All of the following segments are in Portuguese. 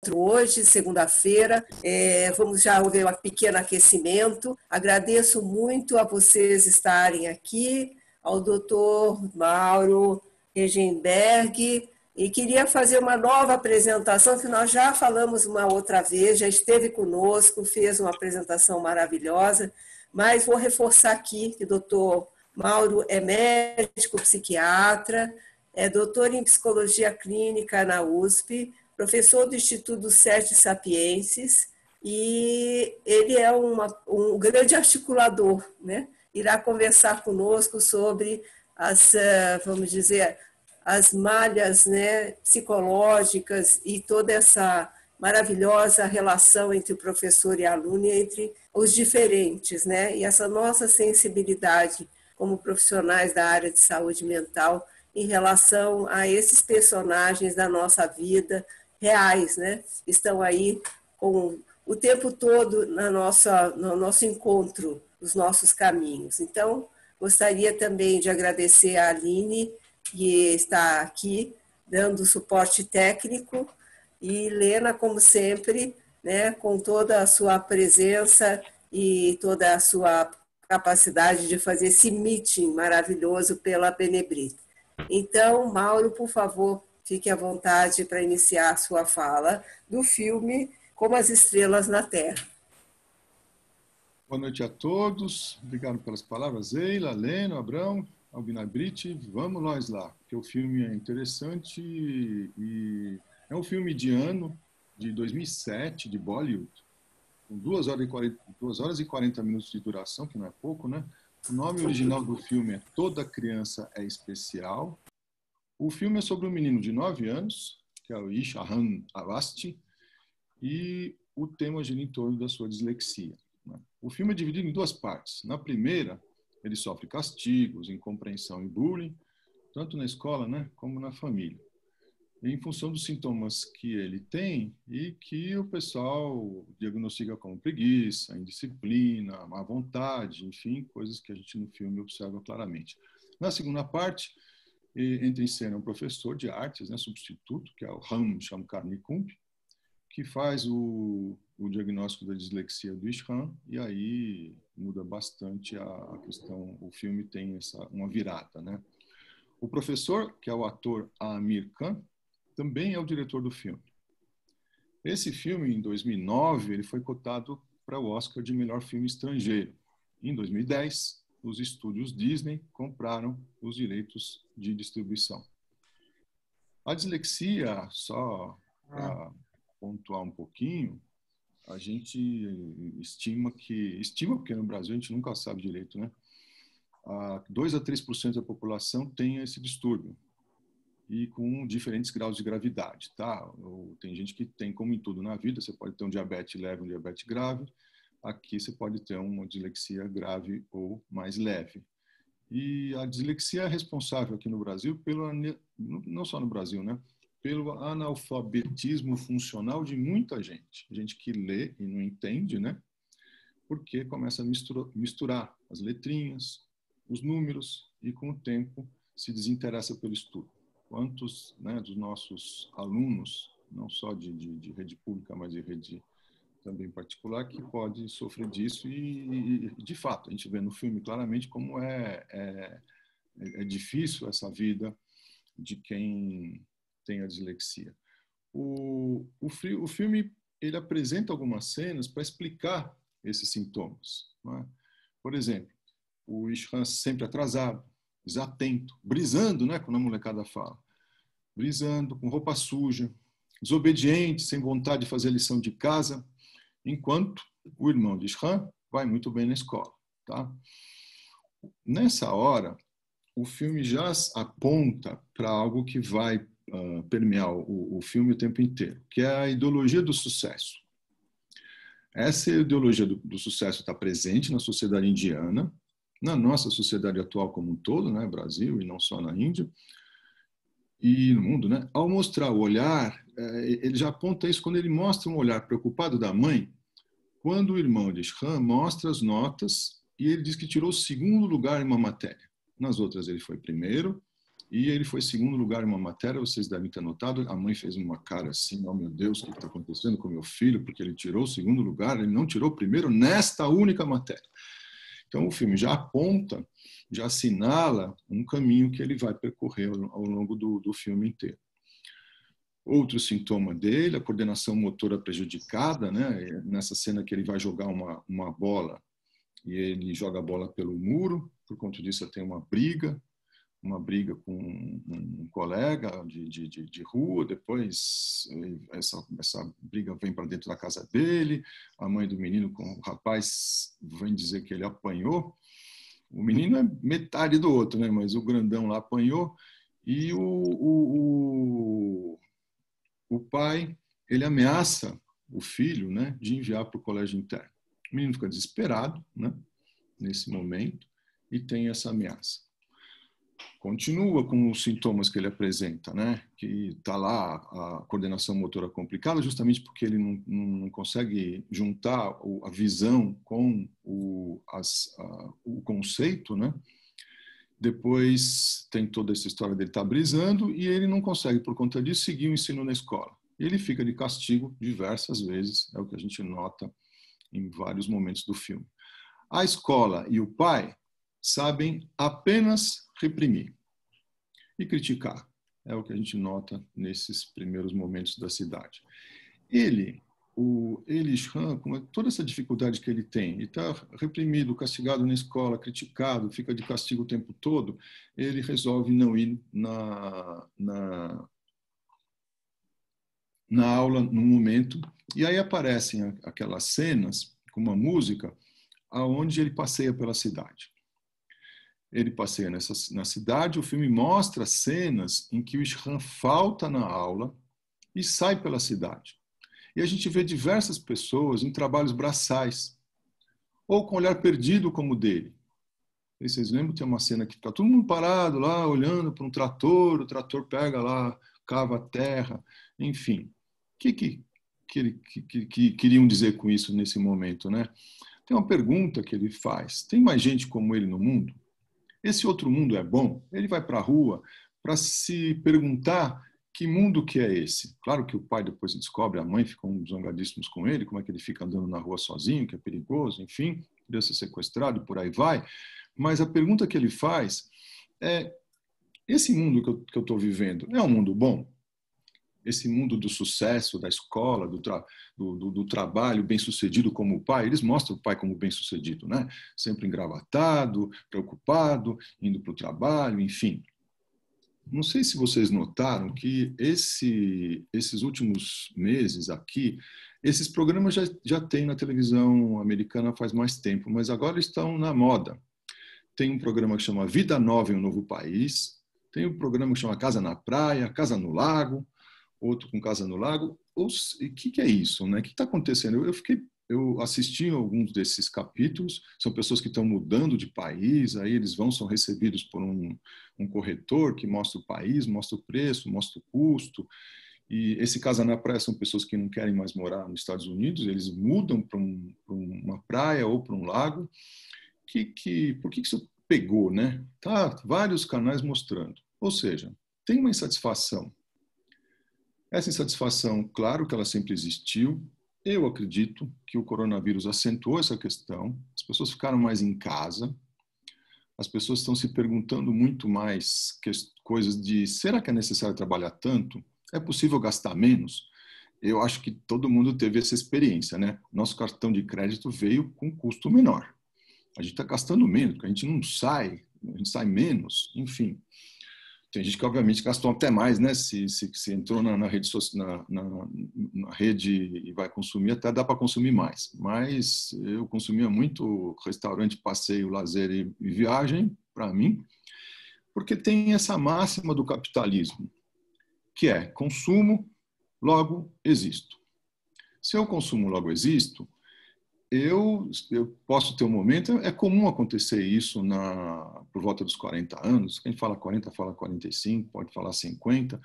hoje, segunda-feira. Vamos já ouvir um pequeno aquecimento. Agradeço muito a vocês estarem aqui, ao doutor Mauro Regenberg, e queria fazer uma nova apresentação, que nós já falamos uma outra vez, já esteve conosco, fez uma apresentação maravilhosa, mas vou reforçar aqui que o doutor Mauro é médico psiquiatra, é doutor em psicologia clínica na USP, professor do Instituto Sete Sapienses, e ele é um grande articulador, né? Irá conversar conosco sobre vamos dizer, as malhas, né, psicológicas e toda essa maravilhosa relação entre o professor e aluno e entre os diferentes, né? E essa nossa sensibilidade como profissionais da área de saúde mental em relação a esses personagens da nossa vida reais, né? Estão aí com o tempo todo no nosso encontro, os nossos caminhos. Então, gostaria também de agradecer a Aline, que está aqui dando suporte técnico, e Lena, como sempre, né, com toda a sua presença e toda a sua capacidade de fazer esse meeting maravilhoso pela Benebrite. Então, Mauro, por favor, fique à vontade para iniciar a sua fala do filme Como as Estrelas na Terra. Boa noite a todos. Obrigado pelas palavras, Eila, Leno, Abrão, Benebrite. Vamos nós lá, porque o filme é interessante e é um filme de ano, de 2007, de Bollywood, com 2 horas e 40 minutos de duração, que não é pouco, né? O nome original do filme é Toda Criança é Especial. O filme é sobre um menino de 9 anos, que é o Ishan Avasti, e o tema gira em torno da sua dislexia. O filme é dividido em 2 partes. Na primeira, ele sofre castigos, incompreensão e bullying, tanto na escola, né, como na família, em função dos sintomas que ele tem e que o pessoal diagnostica como preguiça, indisciplina, má vontade, enfim, coisas que a gente no filme observa claramente. Na segunda parte, entra em cena um professor de artes, né, substituto, que é o Ram Shankar Nikumb, que faz o diagnóstico da dislexia do Ishan, e aí muda bastante a questão. O filme tem uma virada, né? O professor, que é o ator Aamir Khan, também é o diretor do filme. Esse filme, em 2009, ele foi cotado para o Oscar de melhor filme estrangeiro. Em 2010, os estúdios Disney compraram os direitos de distribuição. A dislexia, só para pontuar um pouquinho, a gente estima porque no Brasil a gente nunca sabe direito, né? 2 a 3% da população tem esse distúrbio, e com diferentes graus de gravidade, tá? Tem gente que tem, como em tudo na vida, você pode ter um diabetes leve, um diabetes grave. Aqui você pode ter uma dislexia grave ou mais leve. E a dislexia é responsável aqui no Brasil não só no Brasil, né? Pelo analfabetismo funcional de muita gente que lê e não entende, né? Porque começa a misturar as letrinhas, os números, e com o tempo se desinteressa pelo estudo. Quantos, né, dos nossos alunos, não só de rede pública, mas de rede também particular, que pode sofrer disso, e de fato, a gente vê no filme claramente como é difícil essa vida de quem tem a dislexia. O filme, ele apresenta algumas cenas para explicar esses sintomas, não é? Por exemplo, o Ishan sempre atrasado, desatento, brisando, né, quando a molecada fala, brisando, com roupa suja, desobediente, sem vontade de fazer a lição de casa, enquanto o irmão de Ishan vai muito bem na escola, tá? Nessa hora, o filme já aponta para algo que vai permear o filme o tempo inteiro, que é a ideologia do sucesso. Essa ideologia do sucesso está presente na sociedade indiana, na nossa sociedade atual como um todo, né, Brasil e não só na Índia e no mundo, né? Ao mostrar o olhar, ele já aponta isso quando ele mostra um olhar preocupado da mãe, quando o irmão de Ishan mostra as notas e ele diz que tirou o 2º lugar em uma matéria. Nas outras ele foi primeiro, E ele foi segundo lugar em uma matéria, vocês devem ter notado, a mãe fez uma cara assim, oh meu Deus, o que está acontecendo com meu filho? Porque ele tirou o segundo lugar, ele não tirou o primeiro nesta única matéria. Então o filme já aponta, já assinala um caminho que ele vai percorrer ao longo do filme inteiro. Outro sintoma dele, a coordenação motora prejudicada, né? Nessa cena que ele vai jogar uma bola e ele joga a bola pelo muro, por conta disso tem uma briga com um colega de rua, depois essa briga vem para dentro da casa dele, a mãe do menino com o rapaz vem dizer que ele apanhou, o menino é metade do outro, né? Mas o grandão lá apanhou, e o pai, ele ameaça o filho, né, de enviar para o colégio interno. O menino fica desesperado, né, nesse momento, e tem essa ameaça. Continua com os sintomas que ele apresenta, né? Que está lá a coordenação motora complicada, justamente porque ele não consegue juntar a visão com o conceito, né? Depois tem toda essa história dele estar brisando e ele não consegue, por conta disso, seguir o ensino na escola. Ele fica de castigo diversas vezes, é o que a gente nota em vários momentos do filme. A escola e o pai sabem apenas reprimir e criticar. É o que a gente nota nesses primeiros momentos da cidade. Ele, Shan, com toda essa dificuldade que ele tem, ele está reprimido, castigado na escola, criticado, fica de castigo o tempo todo, ele resolve não ir na aula num momento, e aí aparecem aquelas cenas com uma música aonde ele passeia pela cidade. Ele passeia na cidade, o filme mostra cenas em que o Ishram falta na aula e sai pela cidade. E a gente vê diversas pessoas em trabalhos braçais, ou com olhar perdido como o dele. E vocês lembram? Tem uma cena que está todo mundo parado lá, olhando para um trator, o trator pega lá, cava a terra, enfim. O que queriam dizer com isso nesse momento, né? Tem uma pergunta que ele faz. Tem mais gente como ele no mundo? Esse outro mundo é bom? Ele vai para a rua para se perguntar que mundo que é esse. Claro que o pai depois descobre, a mãe ficam zangadíssimos com ele, como é que ele fica andando na rua sozinho, que é perigoso, enfim, poderia ser sequestrado, por aí vai. Mas a pergunta que ele faz é, esse mundo que eu estou vivendo é um mundo bom? Esse mundo do sucesso, da escola, do trabalho bem-sucedido como o pai, eles mostram o pai como bem-sucedido, né? Sempre engravatado, preocupado, indo para o trabalho, enfim. Não sei se vocês notaram que esses últimos meses aqui, esses programas já tem na televisão americana faz mais tempo, mas agora estão na moda. Tem um programa que chama Vida Nova em um Novo País, tem um programa que chama Casa na Praia, Casa no Lago, outro com Casa no Lago. O que é isso, né? O que está acontecendo? Eu assisti alguns desses capítulos, são pessoas que estão mudando de país, aí eles são recebidos por um corretor que mostra o país, mostra o preço, mostra o custo. E esse Casa na Praia são pessoas que não querem mais morar nos Estados Unidos, eles mudam para uma praia ou para um lago. Por que isso pegou, né? Tá, vários canais mostrando. Ou seja, tem uma insatisfação. Essa insatisfação, claro que ela sempre existiu. Eu acredito que o coronavírus acentuou essa questão. As pessoas ficaram mais em casa. As pessoas estão se perguntando muito mais coisas de será que é necessário trabalhar tanto? É possível gastar menos? Eu acho que todo mundo teve essa experiência, né? Nosso cartão de crédito veio com custo menor. A gente está gastando menos, porque a gente não sai, a gente sai menos, enfim. Tem gente que, obviamente, gastou até mais, né? Se entrou na rede na rede e vai consumir, até dá para consumir mais. Mas eu consumia muito restaurante, passeio, lazer e viagem, para mim, porque tem essa máxima do capitalismo, que é consumo, logo existo. Se eu consumo, logo existo, eu posso ter um momento, é comum acontecer isso por volta dos 40 anos, quem fala 40 fala 45, pode falar 50,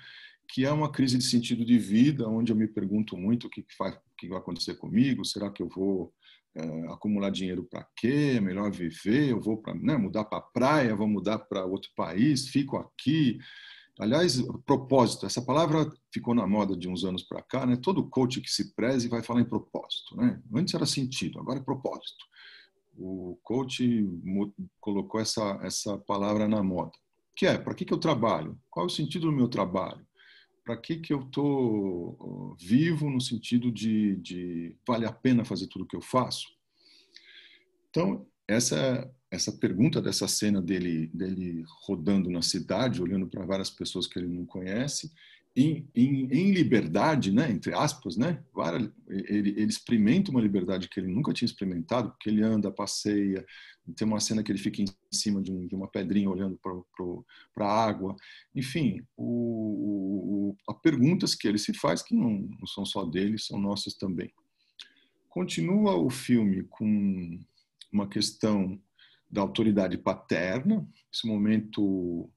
que é uma crise de sentido de vida, onde eu me pergunto muito o que vai acontecer comigo, será que eu vou acumular dinheiro para quê? É melhor viver? Eu vou mudar para a praia, vou mudar para outro país, fico aqui. Aliás, propósito, essa palavra ficou na moda de uns anos para cá, né? Todo coach que se preze vai falar em propósito, né? Antes era sentido, agora é propósito. O coach colocou essa palavra na moda. Que é, para que eu trabalho? Qual é o sentido do meu trabalho? Para que eu estou vivo no sentido de vale a pena fazer tudo o que eu faço? Então, essa pergunta dessa cena dele rodando na cidade, olhando para várias pessoas que ele não conhece, em liberdade, né, entre aspas, né, ele experimenta uma liberdade que ele nunca tinha experimentado, porque ele anda, passeia, tem uma cena que ele fica em cima de uma pedrinha olhando para a água. Enfim, há perguntas que ele se faz que não são só dele, são nossas também. Continua o filme com uma questão da autoridade paterna. Nesse momento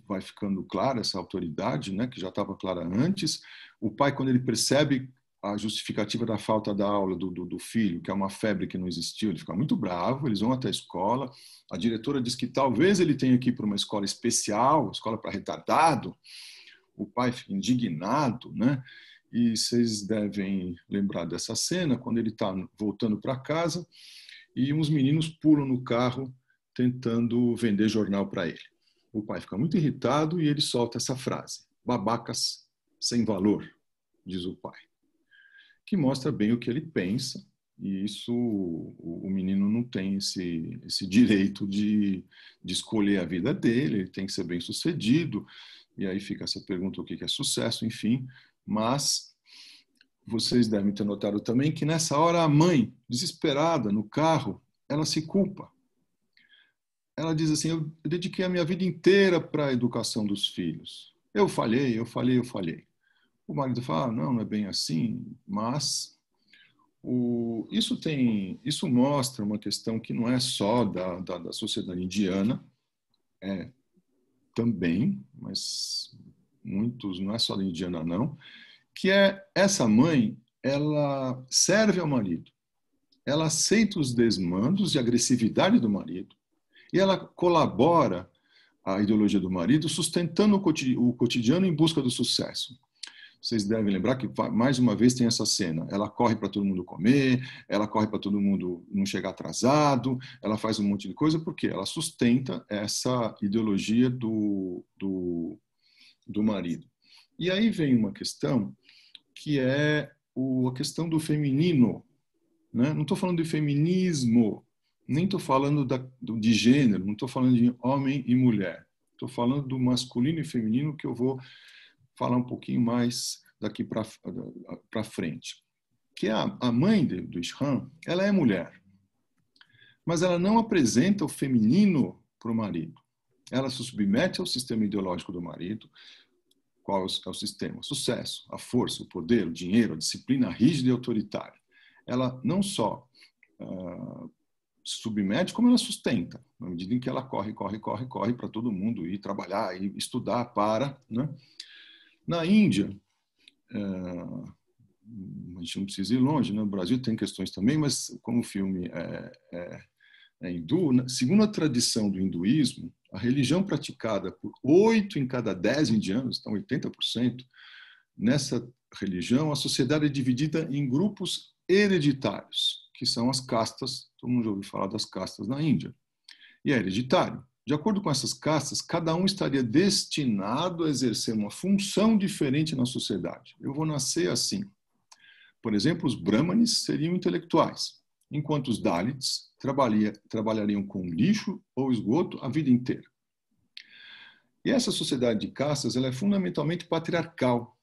vai ficando clara essa autoridade, né, que já estava clara antes. O pai, quando ele percebe a justificativa da falta da aula do filho, que é uma febre que não existiu, ele fica muito bravo, eles vão até a escola, a diretora diz que talvez ele tenha que ir para uma escola especial, escola para retardado, o pai fica indignado, né? E vocês devem lembrar dessa cena, quando ele está voltando para casa e uns meninos pulam no carro tentando vender jornal para ele. O pai fica muito irritado e ele solta essa frase: babacas sem valor, diz o pai. Que mostra bem o que ele pensa, e isso o menino não tem esse direito de escolher a vida dele, ele tem que ser bem sucedido, e aí fica essa pergunta: o que é sucesso, enfim. Mas vocês devem ter notado também que nessa hora a mãe, desesperada no carro, ela se culpa. Ela diz assim: eu dediquei a minha vida inteira para a educação dos filhos. Eu falhei. O marido fala: não é bem assim, mas isso mostra uma questão que não é só da sociedade indiana, é também, mas muitos, não é só da indiana não, que é essa mãe, ela serve ao marido, ela aceita os desmandos e agressividade do marido, e ela colabora à ideologia do marido, sustentando o cotidiano em busca do sucesso. Vocês devem lembrar que, mais uma vez, tem essa cena. Ela corre para todo mundo comer, ela corre para todo mundo não chegar atrasado, ela faz um monte de coisa, porque ela sustenta essa ideologia do marido. E aí vem uma questão que é a questão do feminino. Né? Não estou falando de feminismo, nem estou falando de gênero, não estou falando de homem e mulher. Estou falando do masculino e feminino, que eu vou falar um pouquinho mais daqui para frente. Que a mãe do Ishram, ela é mulher, mas ela não apresenta o feminino para o marido. Ela se submete ao sistema ideológico do marido. Qual é o sistema? O sucesso, a força, o poder, o dinheiro, a disciplina rígida e autoritária. Ela não só se submete, como ela sustenta, na medida em que ela corre para todo mundo ir trabalhar e estudar para... Né? Na Índia, a gente não precisa ir longe, né? No Brasil tem questões também, mas como o filme é hindu, segundo a tradição do hinduísmo, a religião praticada por 8 em cada 10 indianos, então 80%, nessa religião, a sociedade é dividida em grupos hereditários, que são as castas. Todo mundo já ouviu falar das castas na Índia. E é hereditário. De acordo com essas castas, cada um estaria destinado a exercer uma função diferente na sociedade. Eu vou nascer assim. Por exemplo, os brahmanes seriam intelectuais, enquanto os dalits trabalhariam com lixo ou esgoto a vida inteira. E essa sociedade de castas, ela é fundamentalmente patriarcal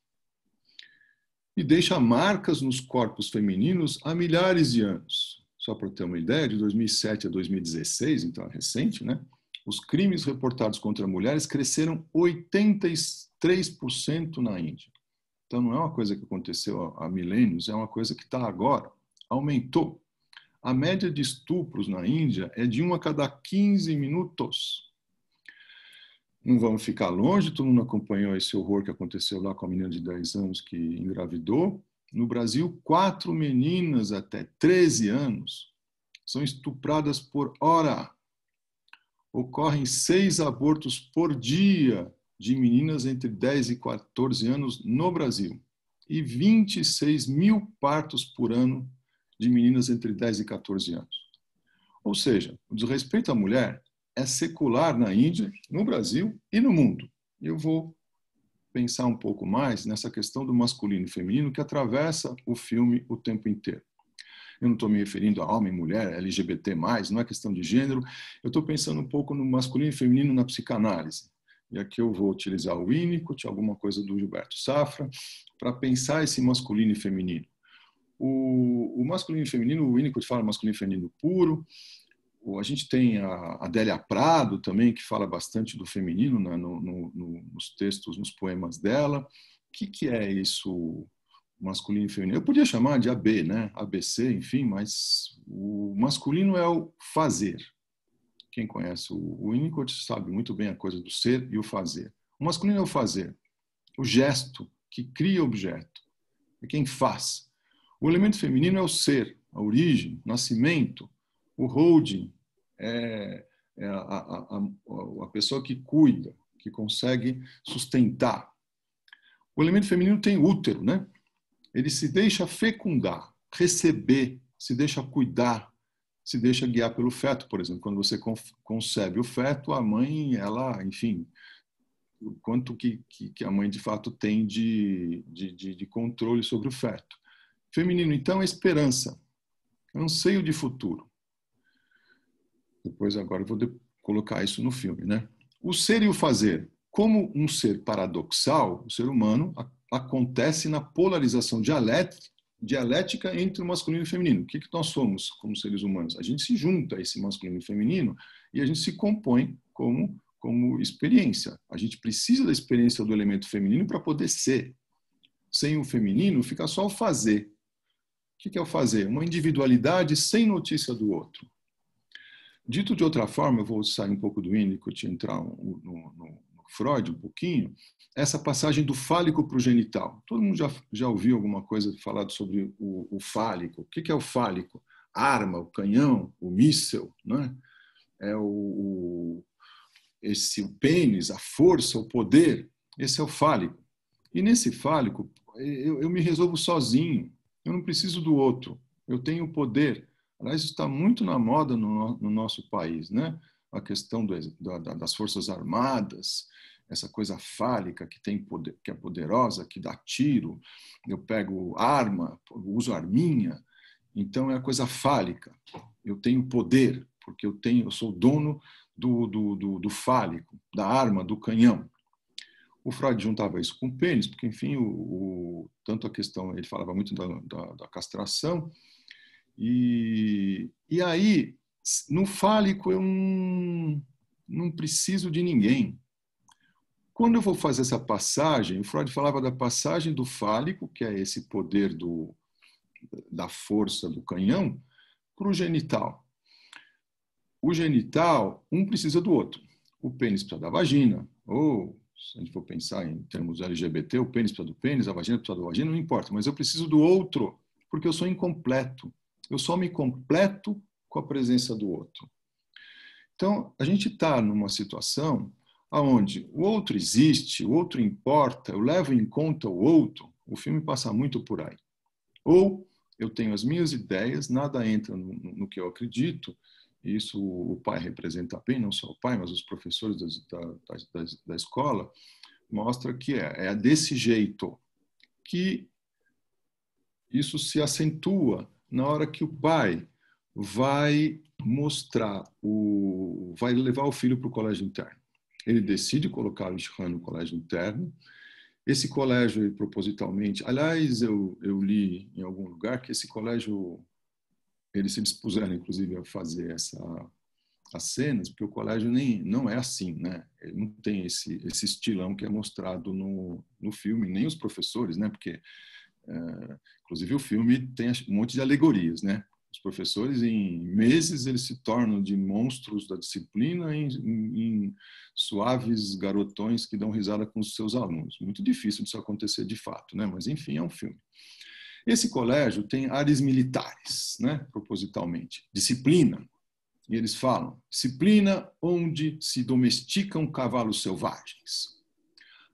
e deixa marcas nos corpos femininos há milhares de anos. Só para ter uma ideia, de 2007 a 2016, então é recente, né? Os crimes reportados contra mulheres cresceram 83% na Índia. Então não é uma coisa que aconteceu há milênios, é uma coisa que está agora. Aumentou. A média de estupros na Índia é de 1 a cada 15 minutos. Não vamos ficar longe, todo mundo acompanhou esse horror que aconteceu lá com a menina de 10 anos que engravidou. No Brasil, 4 meninas até 13 anos são estupradas por hora. Ocorrem 6 abortos por dia de meninas entre 10 e 14 anos no Brasil. E 26 mil partos por ano de meninas entre 10 e 14 anos. Ou seja, o desrespeito à mulher é secular na Índia, no Brasil e no mundo. Eu vou pensar um pouco mais nessa questão do masculino e feminino que atravessa o filme o tempo inteiro. Eu não estou me referindo a homem, mulher, LGBT+, não é questão de gênero. Eu estou pensando um pouco no masculino e feminino na psicanálise. E aqui eu vou utilizar o Winnicott, alguma coisa do Gilberto Safra, para pensar esse masculino e feminino. O masculino e feminino, o Winnicott fala masculino e feminino puro. A gente tem a Adélia Prado também, que fala bastante do feminino, né, nos textos, nos poemas dela. O que é isso, masculino e feminino? Eu podia chamar de AB, né? ABC, enfim, mas o masculino é o fazer. Quem conhece o Winnicott sabe muito bem a coisa do ser e o fazer. O masculino é o fazer, o gesto que cria objeto, é quem faz. O elemento feminino é o ser, a origem, o nascimento, o holding, é a pessoa que cuida, que consegue sustentar. O elemento feminino tem útero, né? Ele se deixa fecundar, receber, se deixa cuidar, se deixa guiar pelo feto, por exemplo. Quando você concebe o feto, a mãe, ela, enfim, o quanto que a mãe de fato tem de controle sobre o feto. Feminino, então, é esperança, anseio de futuro. Depois, agora, eu vou colocar isso no filme, né? O ser e o fazer. Como um ser paradoxal, o ser humano acontece na polarização dialética entre o masculino e o feminino. O que nós somos como seres humanos? A gente se junta a esse masculino e feminino e a gente se compõe como experiência. A gente precisa da experiência do elemento feminino para poder ser. Sem o feminino, fica só o fazer. O que é o fazer? Uma individualidade sem notícia do outro. Dito de outra forma, eu vou sair um pouco do Winnicott e entrar no Freud um pouquinho, essa passagem do fálico para o genital. Todo mundo já ouviu alguma coisa falado sobre o fálico. O que é o fálico? A arma, o canhão, o míssel, né? É o pênis, a força, o poder. Esse é o fálico. E nesse fálico, eu me resolvo sozinho. Eu não preciso do outro. Eu tenho poder. Aliás, isso está muito na moda no nosso país, né? A questão das Forças Armadas, essa coisa fálica que tem poder, que é poderosa, que dá tiro. Eu pego arma, uso arminha. Então é a coisa fálica. Eu tenho poder, porque eu sou dono do fálico, da arma, do canhão. O Freud juntava isso com o pênis, porque, enfim, tanto a questão, ele falava muito da castração. E aí, no fálico, eu não preciso de ninguém. Quando eu vou fazer essa passagem, o Freud falava da passagem do fálico, que é esse poder da força do canhão, para o genital. O genital, um precisa do outro. O pênis precisa da vagina, ou, se a gente for pensar em termos LGBT, o pênis precisa do pênis, a vagina precisa da vagina, não importa, mas eu preciso do outro, porque eu sou incompleto. Eu só me completo com a presença do outro. Então, a gente está numa situação onde o outro existe, o outro importa, eu levo em conta o outro, o filme passa muito por aí. Ou eu tenho as minhas ideias, nada entra no que eu acredito, e isso o pai representa bem, não só o pai, mas os professores da escola, mostra que é desse jeito que isso se acentua na hora que o pai vai vai levar o filho para o colégio interno. Ele decide colocar o Ishran no colégio interno. Esse colégio, propositalmente, aliás, eu li em algum lugar que esse colégio, eles se dispuseram, inclusive, a fazer as cenas, porque o colégio não é assim, né? Ele não tem esse estilão que é mostrado no filme, nem os professores, né? Porque inclusive o filme tem um monte de alegorias, né? Os professores, em meses, eles se tornam de monstros da disciplina em suaves garotões que dão risada com os seus alunos. Muito difícil disso acontecer de fato, né? Mas, enfim, é um filme. Esse colégio tem áreas militares, né? Propositalmente. Disciplina. E eles falam, disciplina onde se domesticam cavalos selvagens.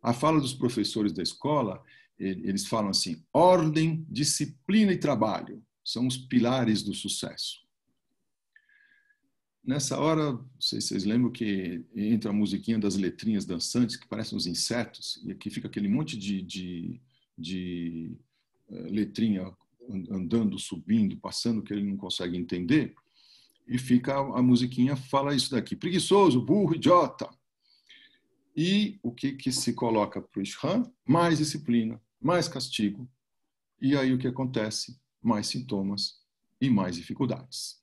A fala dos professores da escola, eles falam assim, ordem, disciplina e trabalho são os pilares do sucesso. Nessa hora, não sei se vocês lembram que entra a musiquinha das letrinhas dançantes, que parecem uns insetos, e aqui fica aquele monte de letrinha andando, subindo, passando, que ele não consegue entender, e fica a musiquinha, fala isso daqui, preguiçoso, burro, idiota. E o que se coloca para o Ishram? Mais disciplina, mais castigo. E aí o que acontece? Mais sintomas e mais dificuldades.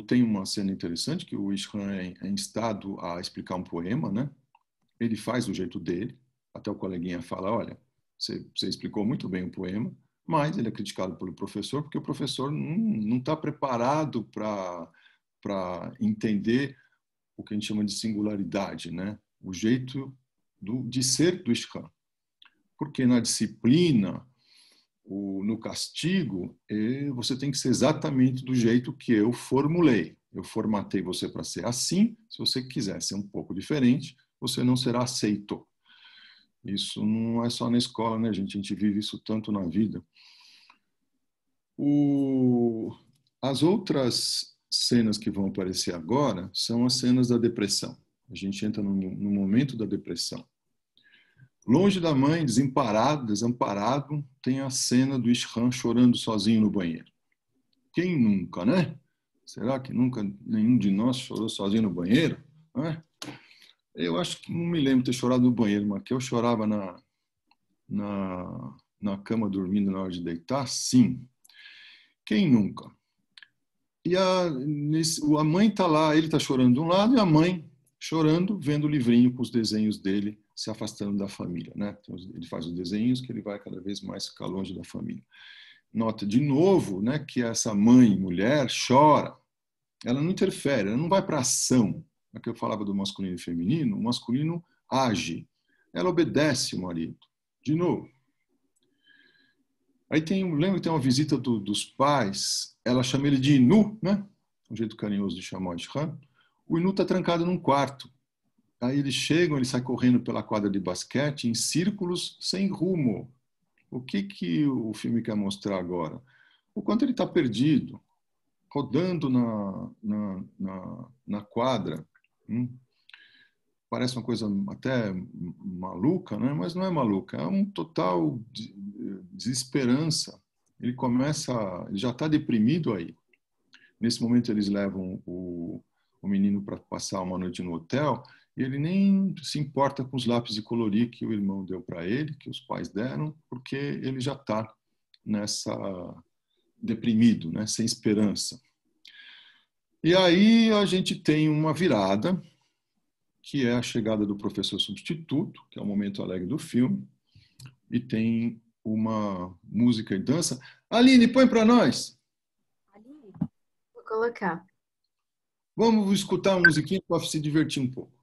Tem uma cena interessante que o Ishram é instado a explicar um poema, né? Ele faz do jeito dele, até o coleguinha fala, olha, você explicou muito bem o poema, mas ele é criticado pelo professor porque o professor não está preparado para entender o que a gente chama de singularidade, né? O jeito de ser do Ishram. Porque na disciplina, no castigo, você tem que ser exatamente do jeito que eu formulei. Eu formatei você para ser assim. Se você quiser ser um pouco diferente, você não será aceito. Isso não é só na escola, né, gente? A gente vive isso tanto na vida. As outras cenas que vão aparecer agora são as cenas da depressão. A gente entra no momento da depressão. Longe da mãe, desamparado, tem a cena do Ishram chorando sozinho no banheiro. Quem nunca, né? Será que nunca nenhum de nós chorou sozinho no banheiro? Eu acho que não me lembro de ter chorado no banheiro, mas que eu chorava na cama dormindo na hora de deitar, sim. Quem nunca? E a mãe está lá, ele está chorando de um lado e a mãe chorando, vendo o livrinho com os desenhos dele se afastando da família, né? Então, ele faz os desenhos que ele vai cada vez mais ficar longe da família. Nota de novo, né, que essa mãe, mulher, chora. Ela não interfere, ela não vai para ação. Aqui eu falava do masculino e feminino, o masculino age. Ela obedece o marido. De novo. Aí lembra que tem uma visita dos pais, ela chama ele de Inu, né? Um jeito carinhoso de chamar o Ishram. O Inu está trancado num quarto. Aí eles chegam, ele sai correndo pela quadra de basquete em círculos sem rumo. O que o filme quer mostrar agora? O quanto ele está perdido, rodando na quadra. Parece uma coisa até maluca, né? Mas não é maluca, é um total desesperança. Ele já está deprimido aí. Nesse momento eles levam o menino para passar uma noite no hotel e ele nem se importa com os lápis de colorir que o irmão deu para ele, que os pais deram, porque ele já está deprimido, né? Sem esperança. E aí a gente tem uma virada, que é a chegada do professor substituto, que é o momento alegre do filme, e tem uma música e dança. Aline, põe para nós. Aline, vou colocar. Vamos escutar uma musiquinha para se divertir um pouco.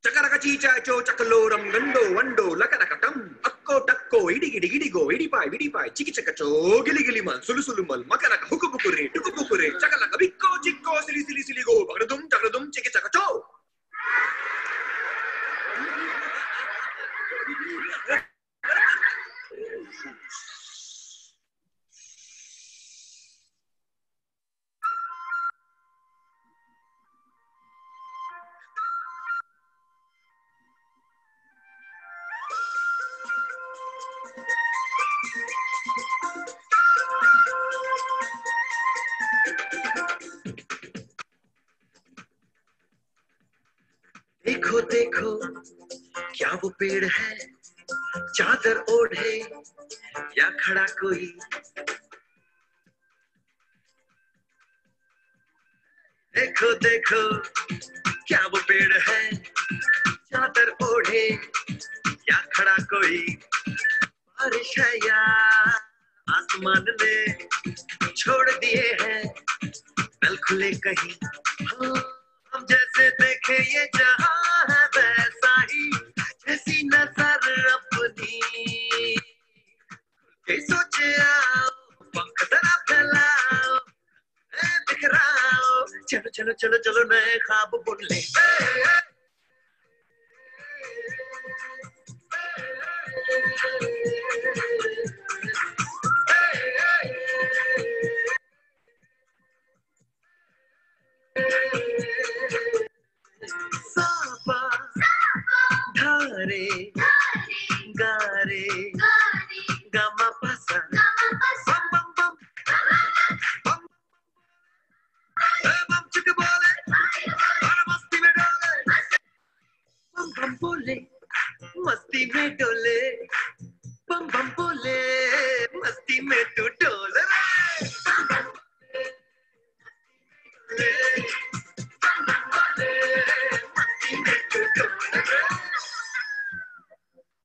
Chakarachi chacho chakaloram gando wando lakadakatam टक्को टक्को ED giddy giddy गो इडी पाई चिकी चकचो गिली गिली मन सुलु सुलु मल मकना का हुकु बुकुरे टुकु बुकुरे चकला का बिक्को चिक्को सिली सिली सिली गो बगड़दुम चिकी चकचो देखो देखो क्या वो पेड़ है चादर ओढ़े या खड़ा कोई देखो देखो क्या वो पेड़ है चादर ओढ़े या खड़ा कोई बारिश है या आसमान ने छोड़ दिए हैं नल खुले कहीं हाँ, हम जैसे देखे ये जहां है वैसा ही जैसी नजर अपनी खुल के सोचे आओ पंख जरा फैलाओ बिखराओ चलो चलो चलो चलो नए ख्वाब बुन ले सापा धारे गारे गामा पासा बम बम बम बम बम चिक बोले और मस्ती में डोले बम बम बोले मस्ती में डोले बम बम बोले मस्ती में तू डोले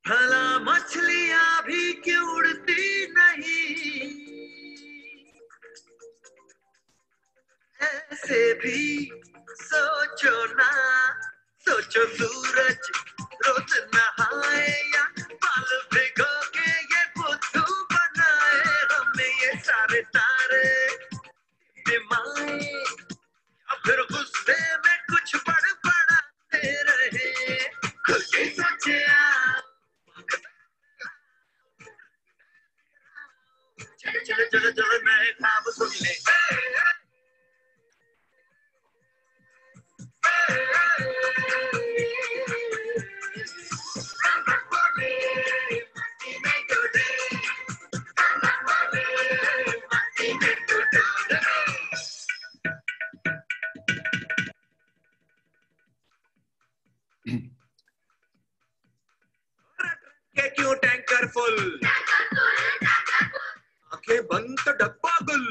भला मछलियां भी क्यों उड़ती नहीं ऐसे भी सोचो ना सोचो सूरज रोज नहाए या बाल भिगो के ये बुद्धू बनाए हमें ये सारे तारे दिमाए या फिर गुस्से में कुछ बड़बड़ाते रहे खुद के सोचे चलो चलो चलो चलो नए ख्वाब सुन ले क्यों टैंकर फुल आंखें बंद तो डब्बा गुल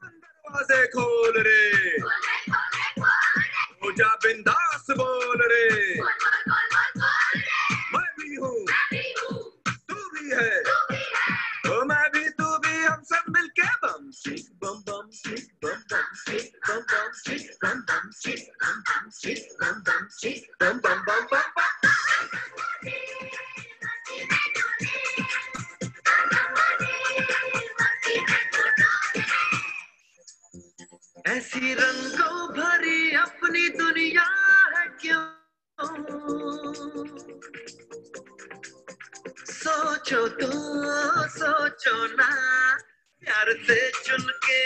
दरवाजे खोल रे हो जा बिंदास बोल रे मैं भी हूँ तू भी है ओ मैं भी तू भी हम सब मिलके बम चिक बम बम चिक बम बम चिक बम बम चिक बम बम चिक बम बम चिक बम बम चिक बम बम बम बम ऐसी रंगों भरी अपनी दुनिया है क्यों सोचो तो सोचो ना प्यार से चुन के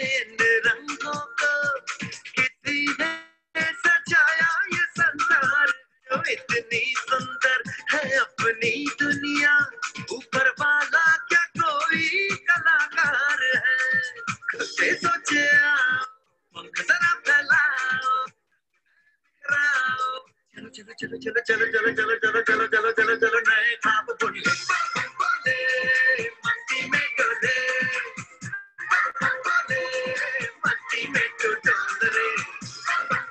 इन रंगों को किसी ने सजाया ये संसार जो इतनी सुंदर है अपनी दुनिया ऊपर वाला क्या कोई कलाकार है खुद से सोचे पंख जरा फैलाओ चलो चलो चलो चलो चलो चलो चलो चलो चलो चलो चलो नए ख्वाब बुन ले बोले मस्ती में डोले बोले मस्ती में तू डोल रे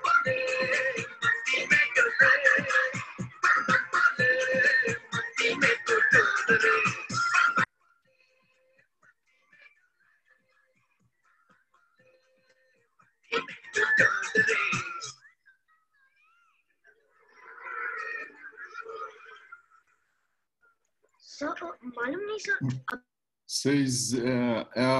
बोले मस्ती में डोले बोले मस्ती में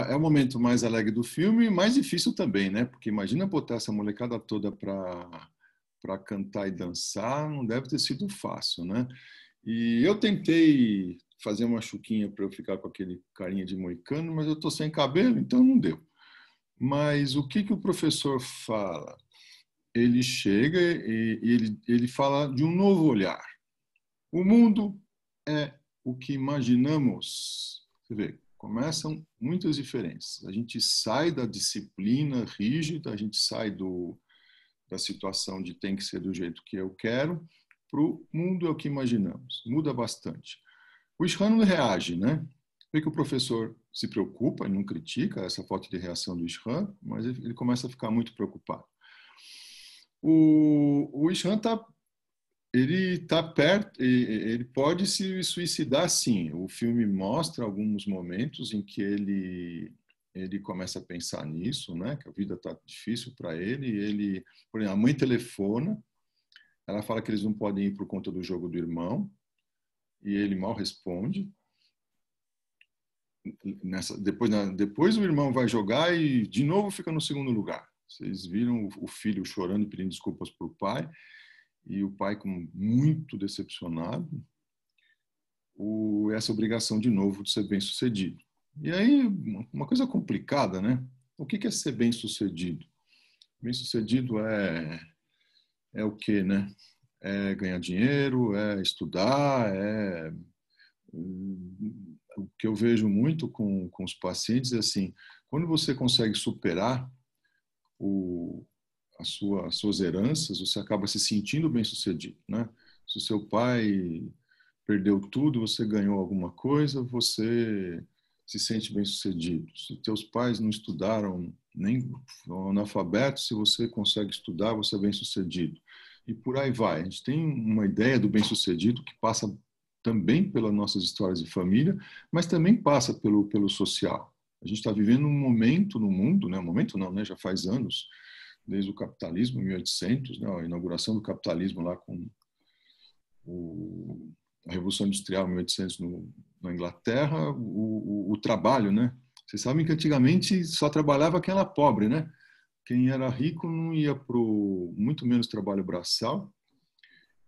É o momento mais alegre do filme e mais difícil também, né? Porque imagina botar essa molecada toda para cantar e dançar, não deve ter sido fácil, né? E eu tentei fazer uma chuquinha para eu ficar com aquele carinha de moicano, mas eu estou sem cabelo, então não deu. Mas o que o professor fala? Ele chega e ele fala de um novo olhar. O mundo é o que imaginamos. Você vê, começam muitas diferenças. A gente sai da disciplina rígida, a gente sai da situação de tem que ser do jeito que eu quero, para o mundo é o que imaginamos. Muda bastante. O Ishan não reage, né? Vê que o professor se preocupa e não critica essa falta de reação do Ishan, mas ele começa a ficar muito preocupado. O Ishan ele tá perto, ele pode se suicidar, sim. O filme mostra alguns momentos em que ele começa a pensar nisso, né? Que a vida está difícil para ele. Por exemplo, a mãe telefona, ela fala que eles não podem ir por conta do jogo do irmão, e ele mal responde. Depois o irmão vai jogar e de novo fica no segundo lugar. Vocês viram o filho chorando e pedindo desculpas para o pai, e o pai muito decepcionado, essa obrigação de novo de ser bem-sucedido. E aí, uma coisa complicada, né? O que é ser bem-sucedido? Bem-sucedido é o quê, né? É ganhar dinheiro, é estudar, o que eu vejo muito com os pacientes é assim, quando você consegue superar as suas heranças, você acaba se sentindo bem-sucedido, né? Se o seu pai perdeu tudo, você ganhou alguma coisa, você se sente bem-sucedido. Se teus pais não estudaram, nem analfabetos, se você consegue estudar, você é bem-sucedido. E por aí vai. A gente tem uma ideia do bem-sucedido que passa também pelas nossas histórias de família, mas também passa pelo social. A gente está vivendo um momento no mundo, né? Um momento não, né? Já faz anos, desde o capitalismo, 1800, né? A inauguração do capitalismo lá com a Revolução Industrial, 1800, na Inglaterra, o trabalho, né? Vocês sabem que antigamente só trabalhava quem era pobre, né? Quem era rico não ia muito menos trabalho braçal,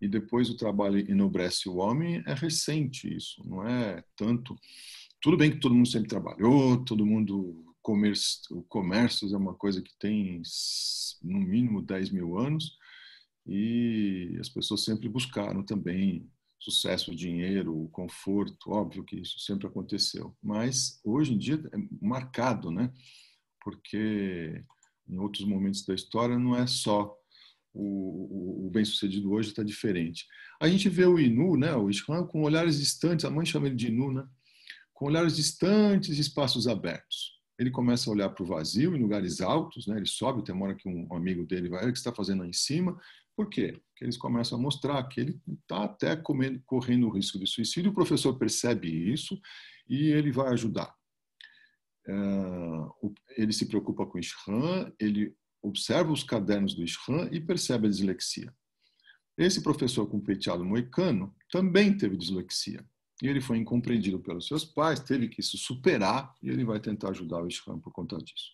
e depois o trabalho enobrece o homem. É recente isso, não é tanto. Tudo bem que todo mundo sempre trabalhou, todo mundo... O comércio é uma coisa que tem, no mínimo, 10 mil anos, e as pessoas sempre buscaram também sucesso, dinheiro, conforto. Óbvio que isso sempre aconteceu, mas hoje em dia é marcado, né? Porque em outros momentos da história não é só o bem-sucedido, hoje está diferente. A gente vê o Inu, né? O Ishan, com olhares distantes, a mãe chama ele de Inu, né? Com olhares distantes e espaços abertos. Ele começa a olhar para o vazio em lugares altos, né? Ele sobe, tem uma hora que um amigo dele vai, o que está fazendo lá em cima? Por quê? Porque eles começam a mostrar que ele está até correndo o risco de suicídio. O professor percebe isso e ele vai ajudar. Ele se preocupa com o Ishan, ele observa os cadernos do Ishan e percebe a dislexia. Esse professor com penteado moicano também teve dislexia. E ele foi incompreendido pelos seus pais, teve que se superar, e ele vai tentar ajudar o Ishan por conta disso.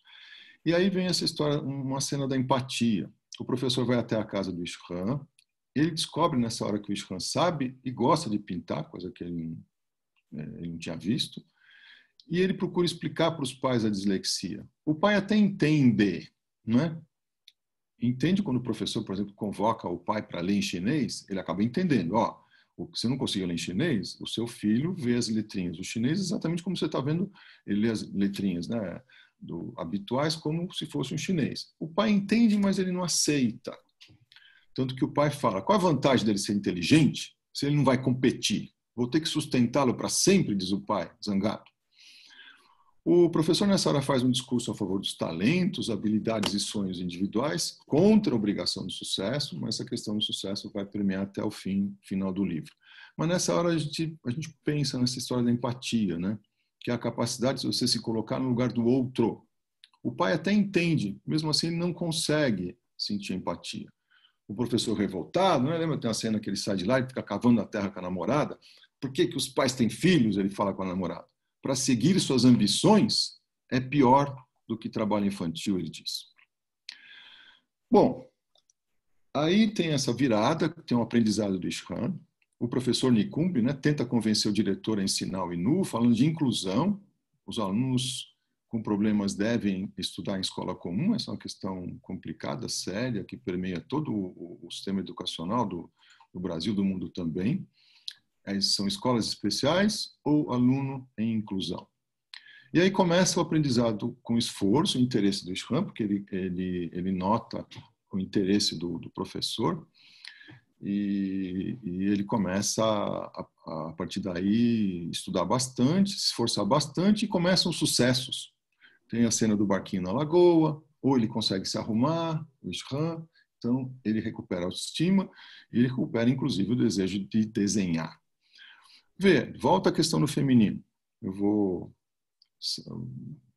E aí vem essa história, uma cena da empatia. O professor vai até a casa do Ishan, ele descobre nessa hora que o Ishan sabe e gosta de pintar, coisa que ele não tinha visto, e ele procura explicar para os pais a dislexia. O pai até entende, não é? Entende quando o professor, por exemplo, convoca o pai para ler em chinês, ele acaba entendendo, ó, você não conseguiu ler em chinês, o seu filho vê as letrinhas do chinês exatamente como você está vendo, ele lê as letrinhas, né, habituais como se fosse um chinês. O pai entende, mas ele não aceita. Tanto que o pai fala, qual a vantagem dele ser inteligente se ele não vai competir? Vou ter que sustentá-lo para sempre, diz o pai, zangado. O professor nessa hora faz um discurso a favor dos talentos, habilidades e sonhos individuais, contra a obrigação do sucesso, mas essa questão do sucesso vai permear até o final do livro. Mas nessa hora a gente pensa nessa história da empatia, né? Que é a capacidade de você se colocar no lugar do outro. O pai até entende, mesmo assim ele não consegue sentir empatia. o professor revoltado, né? Lembra, tem uma cena que ele sai de lá e fica cavando na terra com a namorada. Por que que os pais têm filhos? Ele fala com a namorada. Para seguir suas ambições é pior do que trabalho infantil, ele diz. Bom, aí tem essa virada, tem um aprendizado do Ishram. O professor Nikumbi, né, tenta convencer o diretor a ensinar o Innu, falando de inclusão. Os alunos com problemas devem estudar em escola comum. Essa é uma questão complicada, séria, que permeia todo o sistema educacional do Brasil, do mundo também. São escolas especiais ou aluno em inclusão. E aí começa o aprendizado com esforço, o interesse do Ishram, porque ele nota o interesse do professor, e ele começa a partir daí estudar bastante, se esforçar bastante, e começam os sucessos. Tem a cena do barquinho na lagoa, ou ele consegue se arrumar, o Ishram, então ele recupera a autoestima, e ele recupera inclusive o desejo de desenhar. Volta à questão do feminino. Eu vou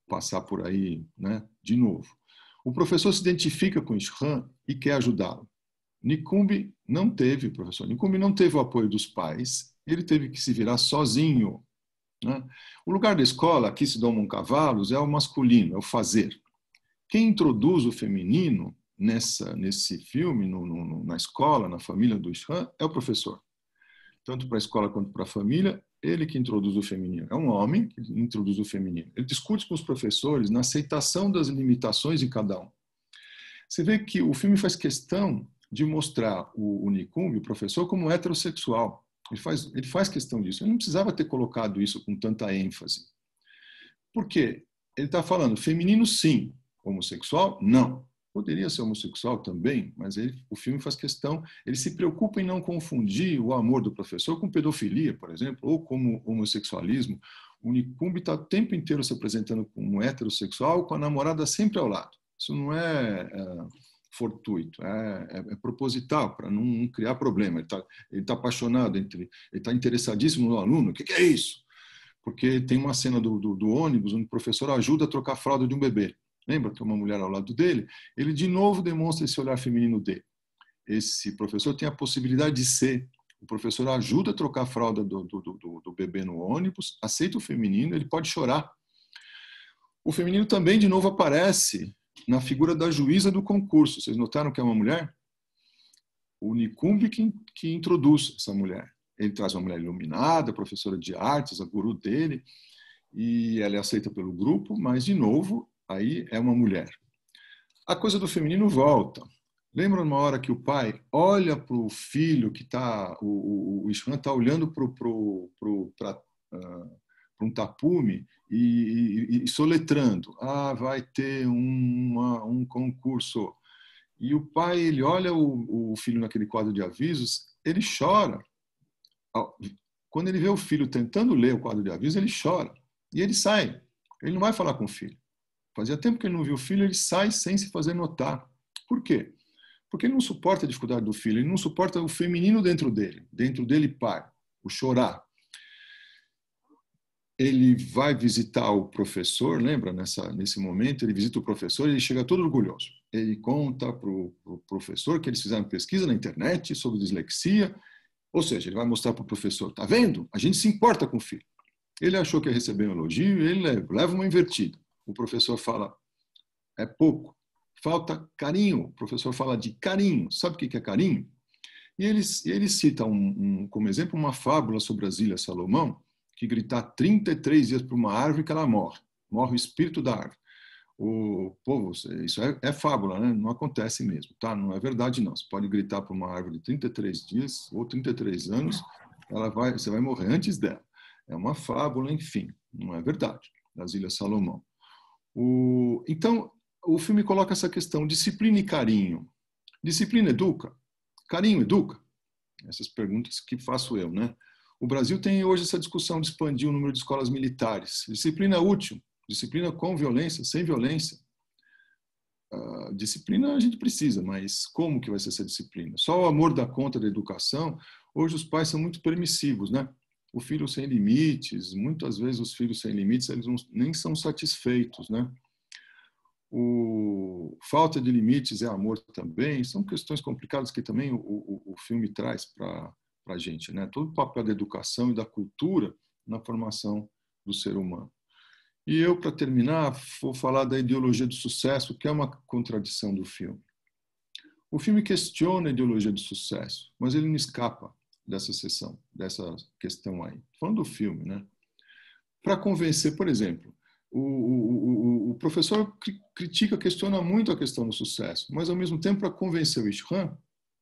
passar por aí, né, de novo. O professor se identifica com Ishram e quer ajudá-lo. Nikumbi não teve o apoio dos pais, ele teve que se virar sozinho, né? O lugar da escola, aqui se domam cavalos, é o masculino, é o fazer. Quem introduz o feminino nesse filme, na escola, na família do Ishram, é o professor. Tanto para a escola quanto para a família, ele que introduz o feminino. É um homem que introduz o feminino. Ele discute com os professores na aceitação das limitações de cada um. Você vê que o filme faz questão de mostrar o Nikumbi, o professor, como heterossexual. Ele faz questão disso. Ele não precisava ter colocado isso com tanta ênfase. Por quê? Ele está falando feminino sim, homossexual não. Poderia ser homossexual também, mas o filme faz questão, ele se preocupa em não confundir o amor do professor com pedofilia, por exemplo, ou como homossexualismo. O Nikumbi está o tempo inteiro se apresentando como heterossexual, com a namorada sempre ao lado. Isso não é fortuito, é proposital, para não criar problema. Ele tá apaixonado, ele está interessadíssimo no aluno. O que é isso? Porque tem uma cena do ônibus onde o professor ajuda a trocar a fralda de um bebê. Lembra que tem uma mulher ao lado dele? Ele de novo demonstra esse olhar feminino dele. Esse professor tem a possibilidade de ser. O professor ajuda a trocar a fralda do bebê no ônibus, aceita o feminino, ele pode chorar. O feminino também de novo aparece na figura da juíza do concurso. Vocês notaram que é uma mulher? O Nikumbi que introduz essa mulher. Ele traz uma mulher iluminada, professora de artes, a guru dele, e ela é aceita pelo grupo, mas, de novo, aí é uma mulher. A coisa do feminino volta. Lembra uma hora que o pai olha para o filho que está... O Ishram está olhando para um tapume e soletrando. Vai ter um concurso. E o pai, ele olha o filho naquele quadro de avisos, ele chora. Quando ele vê o filho tentando ler o quadro de avisos, ele chora. E ele sai. Ele não vai falar com o filho. Fazia tempo que ele não viu o filho, ele sai sem se fazer notar. Por quê? Porque ele não suporta a dificuldade do filho, ele não suporta o feminino dentro dele pai, o chorar. Ele vai visitar o professor, lembra? Nesse momento, ele visita o professor e ele chega todo orgulhoso. Ele conta para o professor que eles fizeram pesquisa na internet sobre dislexia, ou seja, ele vai mostrar para o professor, tá vendo? A gente se importa com o filho. Ele achou que ia receber um elogio e ele leva uma invertida. O professor fala, é pouco, falta carinho. O professor fala de carinho. Sabe o que é carinho? E ele cita como exemplo uma fábula sobre as Ilhas Salomão, que gritar 33 dias para uma árvore que ela morre. Morre o espírito da árvore. O povo, isso é fábula, né? Não acontece mesmo, tá? Não é verdade, não. Você pode gritar para uma árvore 33 dias ou 33 anos, você vai morrer antes dela. É uma fábula, enfim, não é verdade. Das Ilhas Salomão. Então, o filme coloca essa questão, disciplina e carinho. Disciplina educa? Carinho educa? Essas perguntas que faço eu, né? O Brasil tem hoje essa discussão de expandir o número de escolas militares. Disciplina é útil. Disciplina com violência, sem violência. Disciplina a gente precisa, mas como que vai ser essa disciplina? Só o amor dá conta da educação. Hoje os pais são muito permissivos, né? O filho sem limites, muitas vezes os filhos sem limites, eles nem são satisfeitos, né? O falta de limites é amor também. São questões complicadas que também o filme traz para a gente, né? Todo o papel da educação e da cultura na formação do ser humano. E eu, para terminar, vou falar da ideologia do sucesso, que é uma contradição do filme. O filme questiona a ideologia do sucesso, mas ele não escapa dessa questão aí. Falando do filme, né? Para convencer, por exemplo, o professor critica, questiona muito a questão do sucesso, mas, ao mesmo tempo, para convencer o Ishram,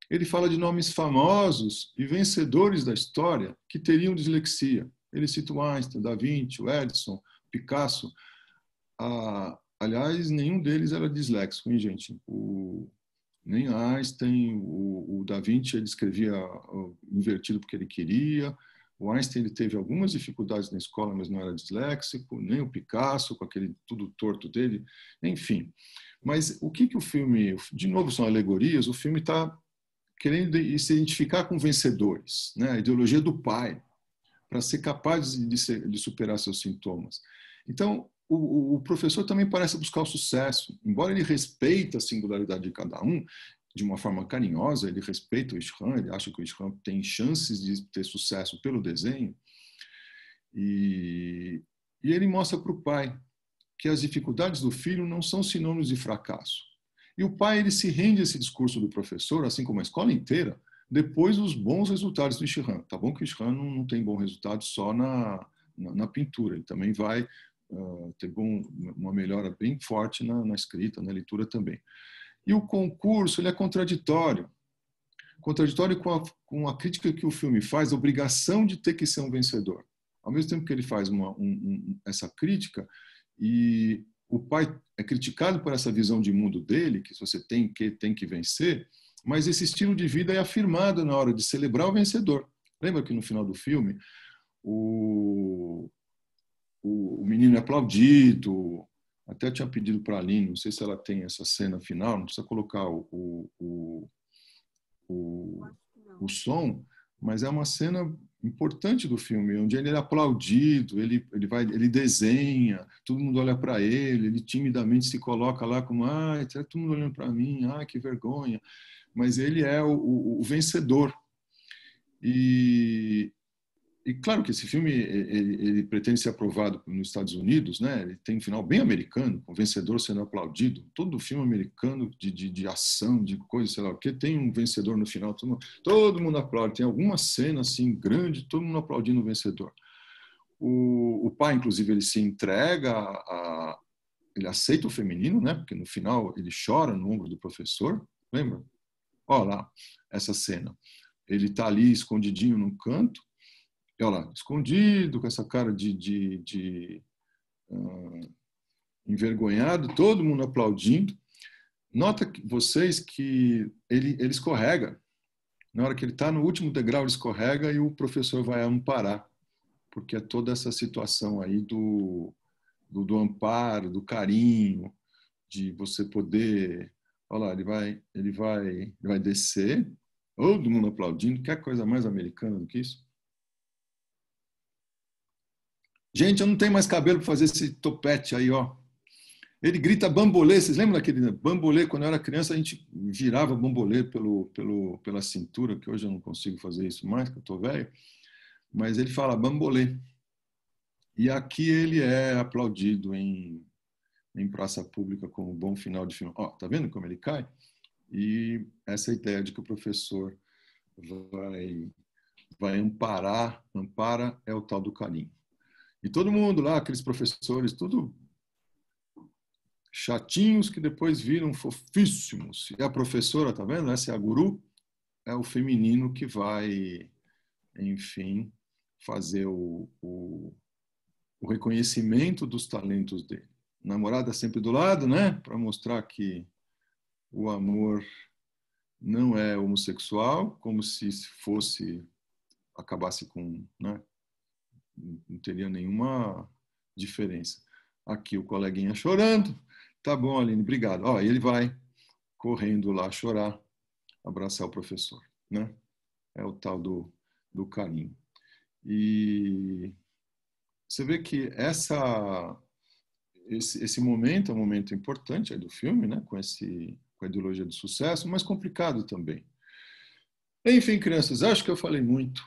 ele fala de nomes famosos e vencedores da história que teriam dislexia. Ele cita o Einstein, Da Vinci, o Edison, Picasso. Aliás, nenhum deles era disléxico, hein, gente? Nem Einstein, o Da Vinci, ele escrevia invertido porque ele queria. O Einstein, ele teve algumas dificuldades na escola, mas não era disléxico. Nem o Picasso, com aquele tudo torto dele. Enfim. Mas o que o filme... De novo, são alegorias. O filme está querendo se identificar com vencedores, né? A ideologia do pai, para ser capaz de superar seus sintomas. Então, o professor também parece buscar o sucesso. Embora ele respeite a singularidade de cada um, de uma forma carinhosa, ele respeita o Ishram, ele acha que o Ishram tem chances de ter sucesso pelo desenho. E ele mostra para o pai que as dificuldades do filho não são sinônimos de fracasso. E o pai, ele se rende a esse discurso do professor, assim como a escola inteira, depois dos bons resultados do Ishram. Tá bom que o Ishram não tem bom resultado só na pintura, ele também vai ter uma melhora bem forte na escrita, na leitura também. E o concurso, ele é contraditório com a crítica que o filme faz, a obrigação de ter que ser um vencedor. Ao mesmo tempo que ele faz essa crítica, e o pai é criticado por essa visão de mundo dele, que você tem que vencer, mas esse estilo de vida é afirmado na hora de celebrar o vencedor. Lembra que no final do filme o menino é aplaudido? Até eu tinha pedido para a Aline, não sei se ela tem essa cena final, não precisa colocar o som, mas é uma cena importante do filme, onde ele é aplaudido, ele desenha, todo mundo olha para ele timidamente se coloca lá como, tá todo mundo olhando para mim, que vergonha. Mas ele é o vencedor. E claro que esse filme ele pretende ser aprovado nos Estados Unidos, né? Ele tem um final bem americano, com o vencedor sendo aplaudido. Todo filme americano de ação, de coisa, sei lá o que, tem um vencedor no final. Todo mundo aplaude. Tem alguma cena assim grande, todo mundo aplaudindo o vencedor. O pai, inclusive, ele se entrega ele aceita o feminino, né? Porque no final ele chora no ombro do professor. Lembra? Olha lá, essa cena. Ele está ali escondidinho num canto, e olha lá, escondido, com essa cara de envergonhado, todo mundo aplaudindo. Nota vocês que ele escorrega. Na hora que ele está no último degrau, ele escorrega e o professor vai amparar, porque é toda essa situação aí do amparo, do carinho, de você poder... Olha lá, ele vai descer, todo mundo aplaudindo. Quer coisa mais americana do que isso? Gente, eu não tenho mais cabelo para fazer esse topete aí, ó. Ele grita bambolê. Vocês lembram daquele bambolê? Quando eu era criança, a gente girava bambolê pela cintura, que hoje eu não consigo fazer isso mais, que eu estou velho. Mas ele fala bambolê. E aqui ele é aplaudido em praça pública como bom final de filme. Ó, tá vendo como ele cai? E essa ideia de que o professor vai amparar, ampara é o tal do carinho. E todo mundo lá, aqueles professores, tudo chatinhos que depois viram fofíssimos. E a professora, tá vendo? Essa é a guru, é o feminino que vai, enfim, fazer o reconhecimento dos talentos dele. Namorada sempre do lado, né? Para mostrar que o amor não é homossexual, como se acabasse com, né? Não teria nenhuma diferença. Aqui o coleguinha chorando. Tá bom, Aline, obrigado. Ó, ele vai correndo lá chorar, abraçar o professor, né? É o tal do carinho. E você vê que esse momento é um momento importante aí do filme, né? Com a ideologia do sucesso, mas complicado também. Enfim, crianças, acho que eu falei muito.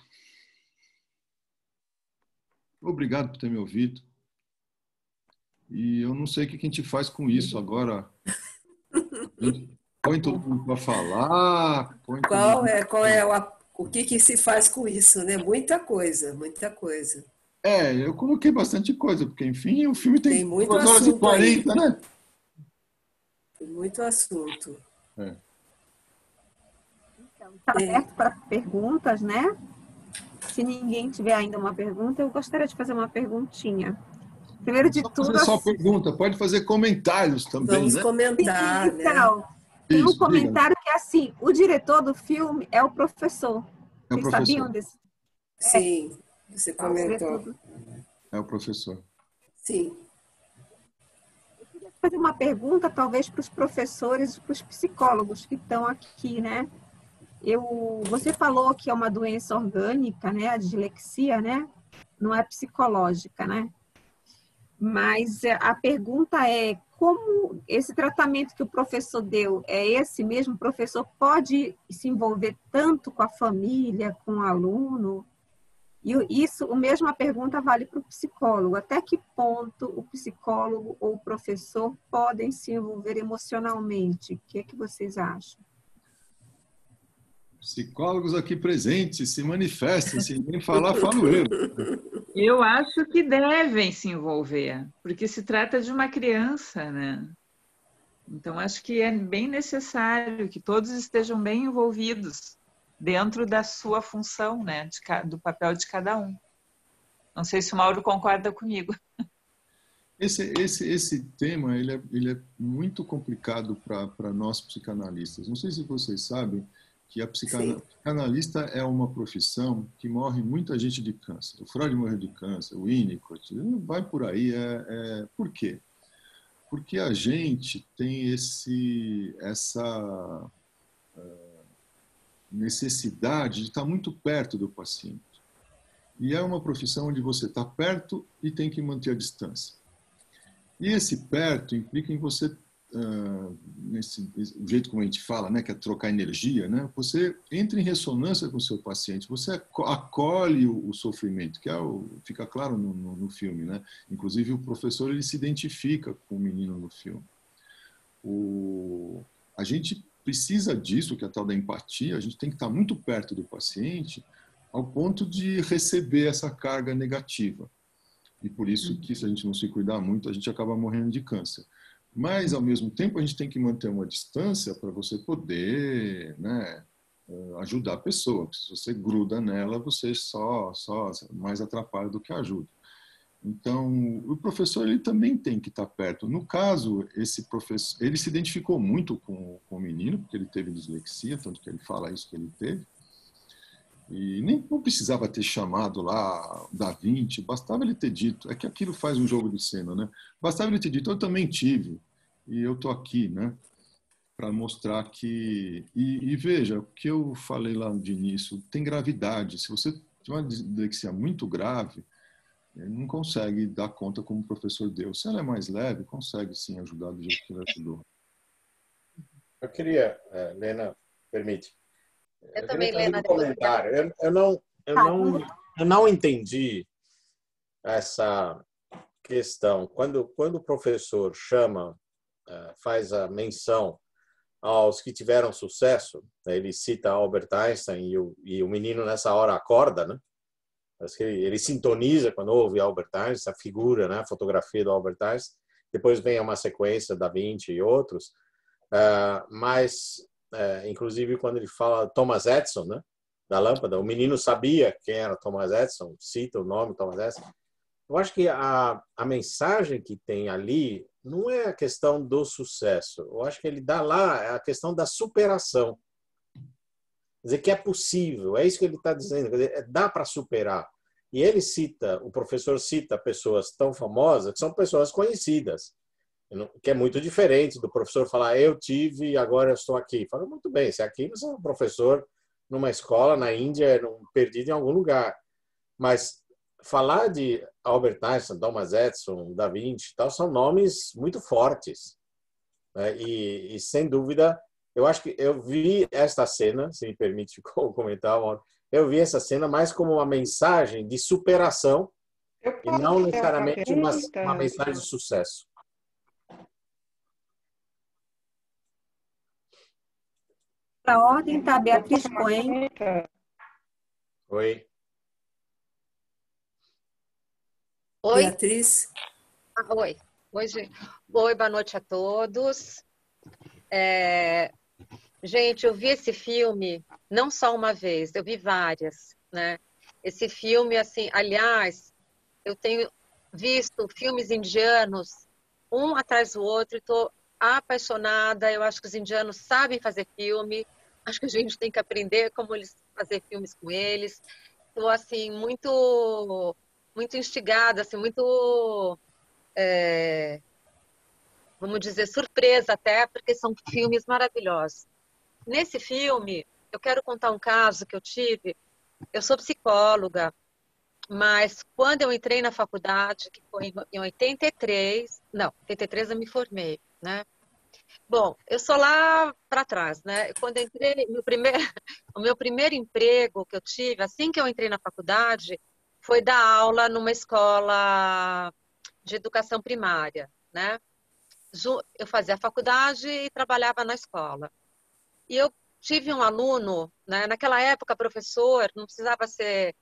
Obrigado por ter me ouvido. E eu não sei o que a gente faz com isso agora. Põe todo mundo para falar. O que se faz com isso, né? Muita coisa, muita coisa. Eu coloquei bastante coisa, porque, enfim, o filme tem muito 2 horas e assunto 40, aí. né? Tem muito assunto. Então, está aberto para perguntas, né? Se ninguém tiver ainda uma pergunta, eu gostaria de fazer uma perguntinha. Primeiro de tudo... Fazer só pergunta, pode fazer comentários também, Vamos né? comentar, então, né? Tem Isso, um comentário que é assim, o diretor do filme é o professor. É o Vocês professor. sabiam desse? Sim, você comentou. É o professor. Sim. Eu queria fazer uma pergunta, talvez, para os professores e para os psicólogos que estão aqui, né? Você falou que é uma doença orgânica, né? A dislexia, né? Não é psicológica, né? Mas a pergunta é, como esse tratamento que o professor deu é esse mesmo? O professor pode se envolver tanto com a família, com o aluno? E a mesma pergunta vale para o psicólogo. Até que ponto o psicólogo ou o professor podem se envolver emocionalmente? O que vocês acham? Psicólogos aqui presentes, se manifestem, se ninguém falar, falo eu. Eu acho que devem se envolver, porque se trata de uma criança, né? Então, acho que é bem necessário que todos estejam bem envolvidos dentro da sua função, né? Do papel de cada um. Não sei se o Mauro concorda comigo. Esse tema ele é muito complicado para nós psicanalistas. Não sei se vocês sabem que a psicanalista é uma profissão que morre muita gente de câncer. O Freud morreu de câncer, o Winnicott, vai por aí. Por quê? Porque a gente tem essa necessidade de estar muito perto do paciente. E é uma profissão onde você está perto e tem que manter a distância. E esse perto implica em você, nesse jeito como a gente fala, né, que é trocar energia, né, você entra em ressonância com o seu paciente, você acolhe o sofrimento, que fica claro no filme, né? Inclusive o professor ele se identifica com o menino no filme. A gente precisa disso, que é a tal da empatia, a gente tem que estar muito perto do paciente ao ponto de receber essa carga negativa. E por isso que, se a gente não se cuidar muito, a gente acaba morrendo de câncer. Mas, ao mesmo tempo, a gente tem que manter uma distância para você poder, né, ajudar a pessoa. Porque se você gruda nela, você só mais atrapalha do que ajuda. Então, o professor ele também tem que estar perto. No caso, esse professor, ele se identificou muito com o menino, porque ele teve dislexia, tanto que ele fala isso que ele teve. E nem não precisava ter chamado lá Da Vinci, bastava ele ter dito, é que aquilo faz um jogo de cena, né? Bastava ele ter dito, eu também tive, e eu estou aqui, né? Para mostrar que... E veja, o que eu falei lá de início, tem gravidade. Se você tiver uma dislexia muito grave, não consegue dar conta como o professor deu. Se ela é mais leve, consegue sim ajudar do jeito que ele ajudou. Eu queria, Lena, permite. Eu também, Lena. Um comentário. Eu não entendi essa questão. Quando o professor faz a menção aos que tiveram sucesso, ele cita Albert Einstein e o menino nessa hora acorda, né? Parece que ele sintoniza quando ouve Albert Einstein, a figura, né? A fotografia do Albert Einstein. Depois vem uma sequência Da Vinci e outros. Inclusive quando ele fala Thomas Edison, né, da lâmpada, o menino sabia quem era Thomas Edison, cita o nome Thomas Edison. Eu acho que a mensagem que tem ali não é a questão do sucesso. Eu acho que ele dá lá a questão da superação. Quer dizer, que é possível, é isso que ele está dizendo, quer dizer, dá para superar. E o professor cita pessoas tão famosas que são pessoas conhecidas, que é muito diferente do professor falar, eu tive e agora eu estou aqui. Fala, muito bem, se aqui você é um professor numa escola na Índia, perdido em algum lugar. Mas falar de Albert Einstein, Thomas Edison, Da Vinci, tal, são nomes muito fortes, né? E sem dúvida, eu acho que eu vi esta cena, se me permite comentar, eu vi essa cena mais como uma mensagem de superação Eu e posso não fazer uma necessariamente pergunta? uma mensagem de sucesso. A ordem está Beatriz Cohen. Oi. Oi? Beatriz? Oi. Oi, gente. Oi, boa noite a todos. Gente, eu vi esse filme não só uma vez, eu vi várias, né? Esse filme, assim, aliás, eu tenho visto filmes indianos um atrás do outro e estou apaixonada. Eu acho que os indianos sabem fazer filme. Acho que a gente tem que aprender como eles fazer filmes com eles. Estou assim muito instigada, assim, muito vamos dizer surpresa até, porque são filmes maravilhosos. Nesse filme, eu quero contar um caso que eu tive. Eu sou psicóloga, mas quando eu entrei na faculdade, que foi em 83, não, 83 eu me formei, né? Bom, eu sou lá para trás, né? Quando eu entrei, o meu primeiro emprego que eu tive, assim que eu entrei na faculdade, foi dar aula numa escola de educação primária, né? Eu fazia a faculdade e trabalhava na escola. E eu tive um aluno, né? Naquela época, professor, não precisava ser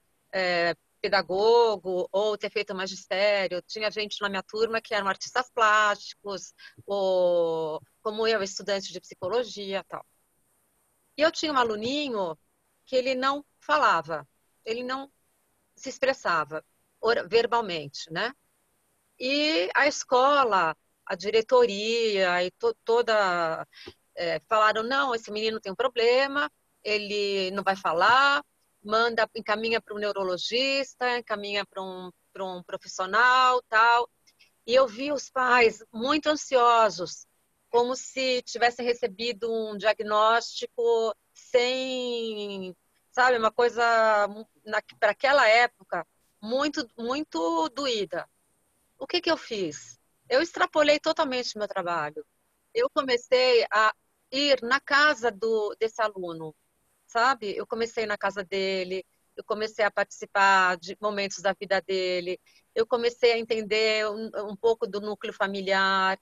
pedagogo ou ter feito magistério. Tinha gente na minha turma que eram artistas plásticos, ou como eu, estudante de psicologia, tal. E eu tinha um aluninho que ele não falava, ele não se expressava verbalmente, né? E a escola, a diretoria e toda falaram, não, esse menino tem um problema, ele não vai falar, encaminha para um neurologista, encaminha para um profissional, tal. E eu vi os pais muito ansiosos, como se tivessem recebido um diagnóstico sem, sabe, uma coisa para aquela época muito doída. O que eu fiz? Eu extrapolei totalmente o meu trabalho. Eu comecei a ir na casa desse aluno, sabe? Eu comecei na casa dele, eu comecei a participar de momentos da vida dele, eu comecei a entender um pouco do núcleo familiar,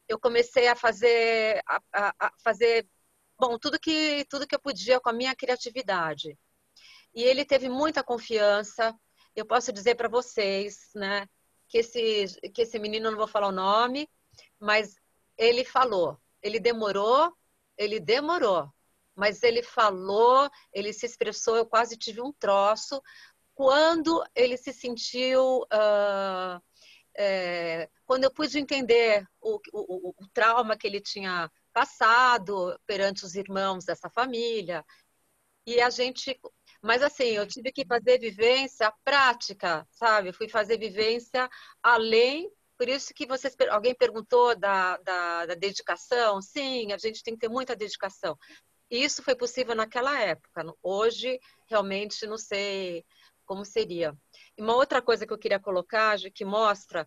eu comecei a fazer, bom, tudo que eu podia com a minha criatividade. E ele teve muita confiança. Eu posso dizer para vocês, né, que esse menino, eu não vou falar o nome, mas ele falou. Ele demorou, mas ele falou, ele se expressou. Eu quase tive um troço quando ele se sentiu, quando eu pude entender o trauma que ele tinha passado perante os irmãos dessa família. E a gente, mas assim, eu tive que fazer vivência prática, sabe? Fui fazer vivência além. Por isso que alguém perguntou da dedicação. Sim, a gente tem que ter muita dedicação. E isso foi possível naquela época. Hoje, realmente, não sei como seria. E uma outra coisa que eu queria colocar, que mostra,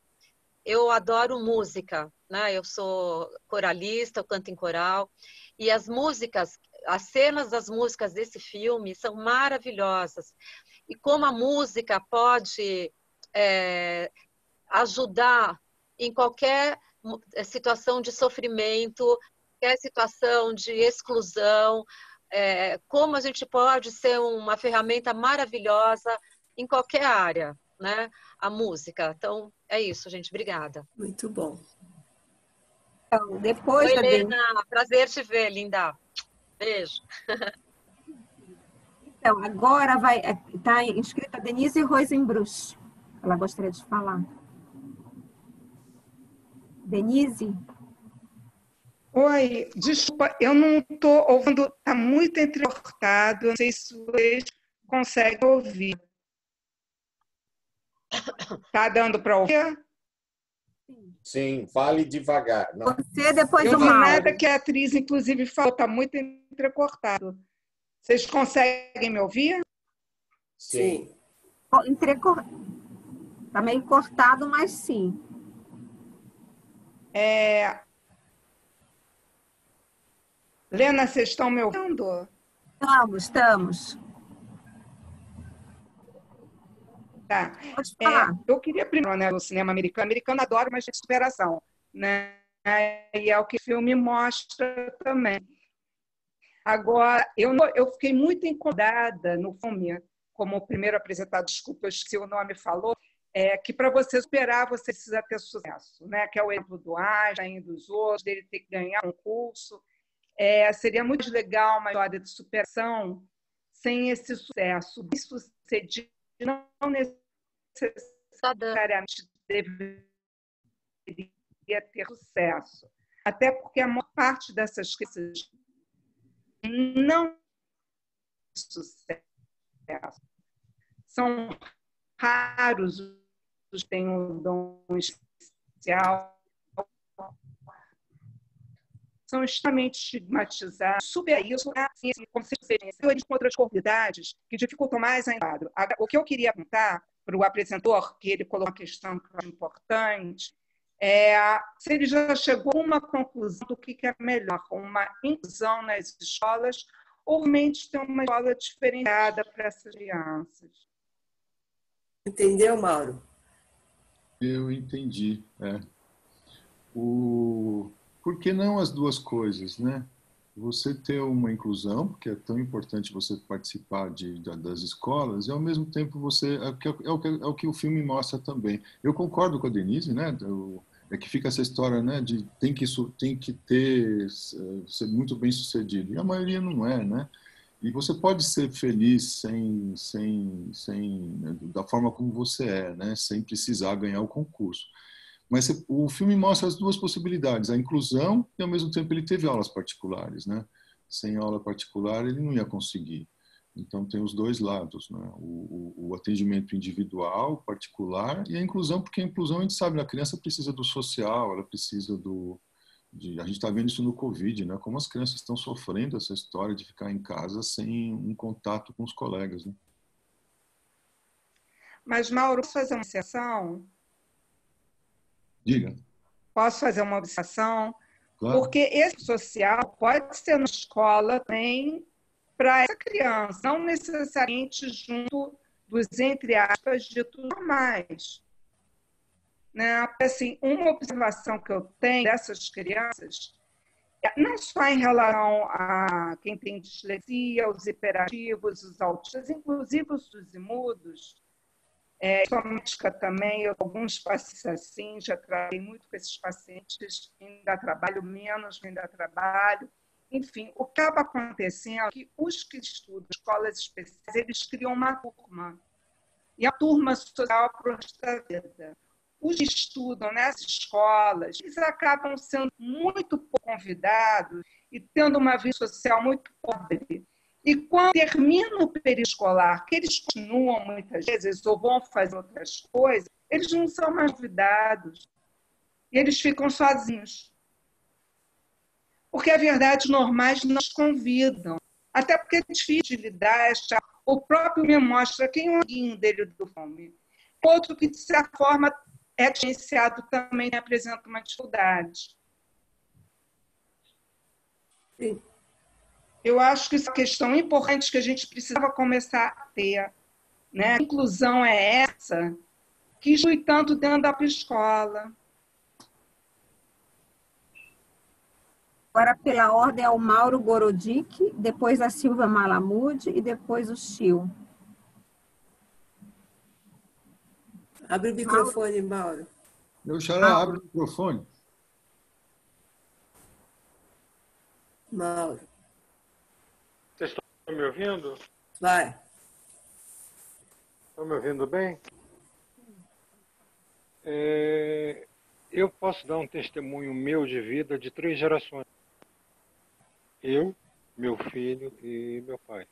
eu adoro música, né? Eu sou coralista, eu canto em coral. E as músicas, as cenas das músicas desse filme são maravilhosas. E como a música pode ajudar em qualquer situação de sofrimento, qualquer situação de exclusão, como a gente pode ser uma ferramenta maravilhosa em qualquer área, né? A música. Então, é isso, gente. Obrigada. Muito bom. Então, depois Oi, da Helena. Prazer te ver, linda. Beijo. Então, agora está inscrita a Denise Rosenbruch. Ela gostaria de falar. Denise? Oi, desculpa, eu não estou ouvindo, está muito entrecortado, não sei se vocês conseguem ouvir. Está dando para ouvir? Sim, fale devagar. Não. Você, depois Eu o não vi Mauro. nada que a atriz, inclusive, falou, está muito entrecortado. Vocês conseguem me ouvir? Sim. Está meio cortado, mas sim. Lena, vocês estão me ouvindo? Estamos. Tá. Pode falar. Eu queria primeiro, né, o cinema americano. O americano adora uma de superação, né? E é o que o filme mostra também. Agora, eu fiquei muito incomodada no filme, como o primeiro apresentado, desculpa, eu esqueci o nome, falou, que para você superar, você precisa ter sucesso, né? Que é o exemplo do Einstein, dos outros, dele ter que ganhar um concurso. Seria muito legal uma história de superação sem esse sucesso. Bem sucedido não necessariamente deveria ter sucesso. Até porque a maior parte dessas crianças não tem sucesso. São raros os que têm um dom especial. São extremamente estigmatizados. Super isso, assim, como se fosse com outras comunidades que dificultam mais ainda. O que eu queria perguntar para o apresentador, que ele colocou uma questão que eu acho importante, se ele já chegou a uma conclusão do que é melhor, uma inclusão nas escolas ou realmente ter uma escola diferenciada para essas crianças. Entendeu, Mauro? Eu entendi. Por que não as duas coisas, né? Você ter uma inclusão, porque é tão importante você participar das escolas, e ao mesmo tempo você é o que o filme mostra também. Eu concordo com a Denise, né? Que fica essa história, né? De tem que ser muito bem sucedido, e a maioria não é, né? E você pode ser feliz da forma como você é, né? Sem precisar ganhar o concurso. Mas o filme mostra as duas possibilidades, a inclusão e, ao mesmo tempo, ele teve aulas particulares, né? Sem aula particular, ele não ia conseguir. Então, tem os dois lados, né? O atendimento individual, particular, e a inclusão, porque a inclusão, a gente sabe, a criança precisa do social, ela precisa a gente está vendo isso no Covid, né? Como as crianças estão sofrendo essa história de ficar em casa sem um contato com os colegas, né? Mas, Mauro, posso fazer uma observação? Diga. Posso fazer uma observação? Claro. Porque esse social pode ser na escola também para essa criança, não necessariamente junto dos, entre aspas, ditos normais. Né? Assim, uma observação que eu tenho dessas crianças, não só em relação a quem tem dislexia, os hiperativos, os autistas, inclusive os surdos e mudos, sou médica também, eu alguns pacientes assim, já trabalhei muito com esses pacientes, ainda trabalho menos, ainda trabalho. Enfim, o que acaba acontecendo é que os que estudam escolas especiais, eles criam uma turma. E a turma social para o resto da vida. Os que estudam nessas escolas, eles acabam sendo muito pouco convidados e tendo uma vida social muito pobre. E quando termina o período escolar, que eles continuam muitas vezes ou vão fazer outras coisas, eles não são mais convidados. E eles ficam sozinhos. Porque, a verdade, os normais não os convidam. Até porque é difícil de lidar. O próprio me mostra quem é o amiguinho dele do filme. Outro que, de certa forma, é diferenciado também apresenta uma dificuldade. Sim. Eu acho que isso é uma questão importante que a gente precisava começar a ter. Né? A inclusão é essa que exclui tanto dentro da escola. Agora, pela ordem, é o Mauro Gorodic, depois a Silvia Malamude e depois o Chil. Abre o microfone, Mauro. Meu xará, abre o microfone. Mauro. Vocês estão me ouvindo? Vai. Estão me ouvindo bem? Eu posso dar um testemunho meu de vida de 3 gerações. Eu, meu filho e meu pai.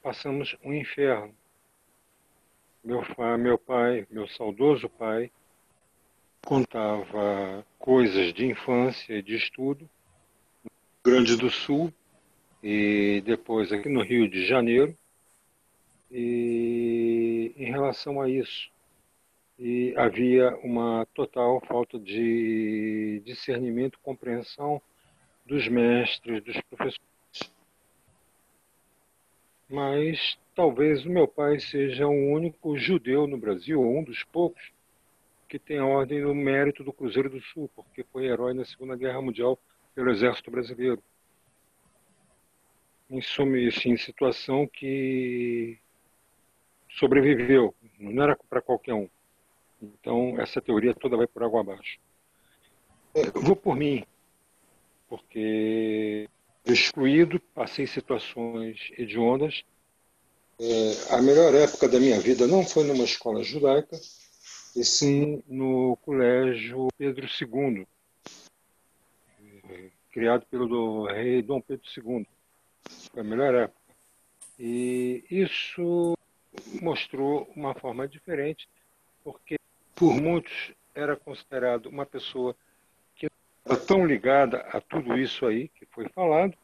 Passamos um inferno. Meu pai, meu saudoso pai, contava coisas de infância e de estudo no Rio Grande do Sul e depois aqui no Rio de Janeiro. E relação a isso. E havia uma total falta de discernimento e compreensão dos mestres, dos professores. Mas talvez o meu pai seja o único judeu no Brasil, ou um dos poucos, que tem a ordem do mérito do Cruzeiro do Sul, porque foi herói na Segunda Guerra Mundial pelo Exército Brasileiro. Em suma, assim, situação que sobreviveu, não era para qualquer um. Então, essa teoria toda vai por água abaixo. Eu vou por mim, porque excluído, passei situações hediondas. A melhor época da minha vida não foi numa escola judaica, e sim no colégio Pedro II, criado pelo rei Dom Pedro II. Foi a melhor época. E isso mostrou uma forma diferente, porque por muitos era considerado uma pessoa que não estava tão ligada a tudo isso aí que foi falado,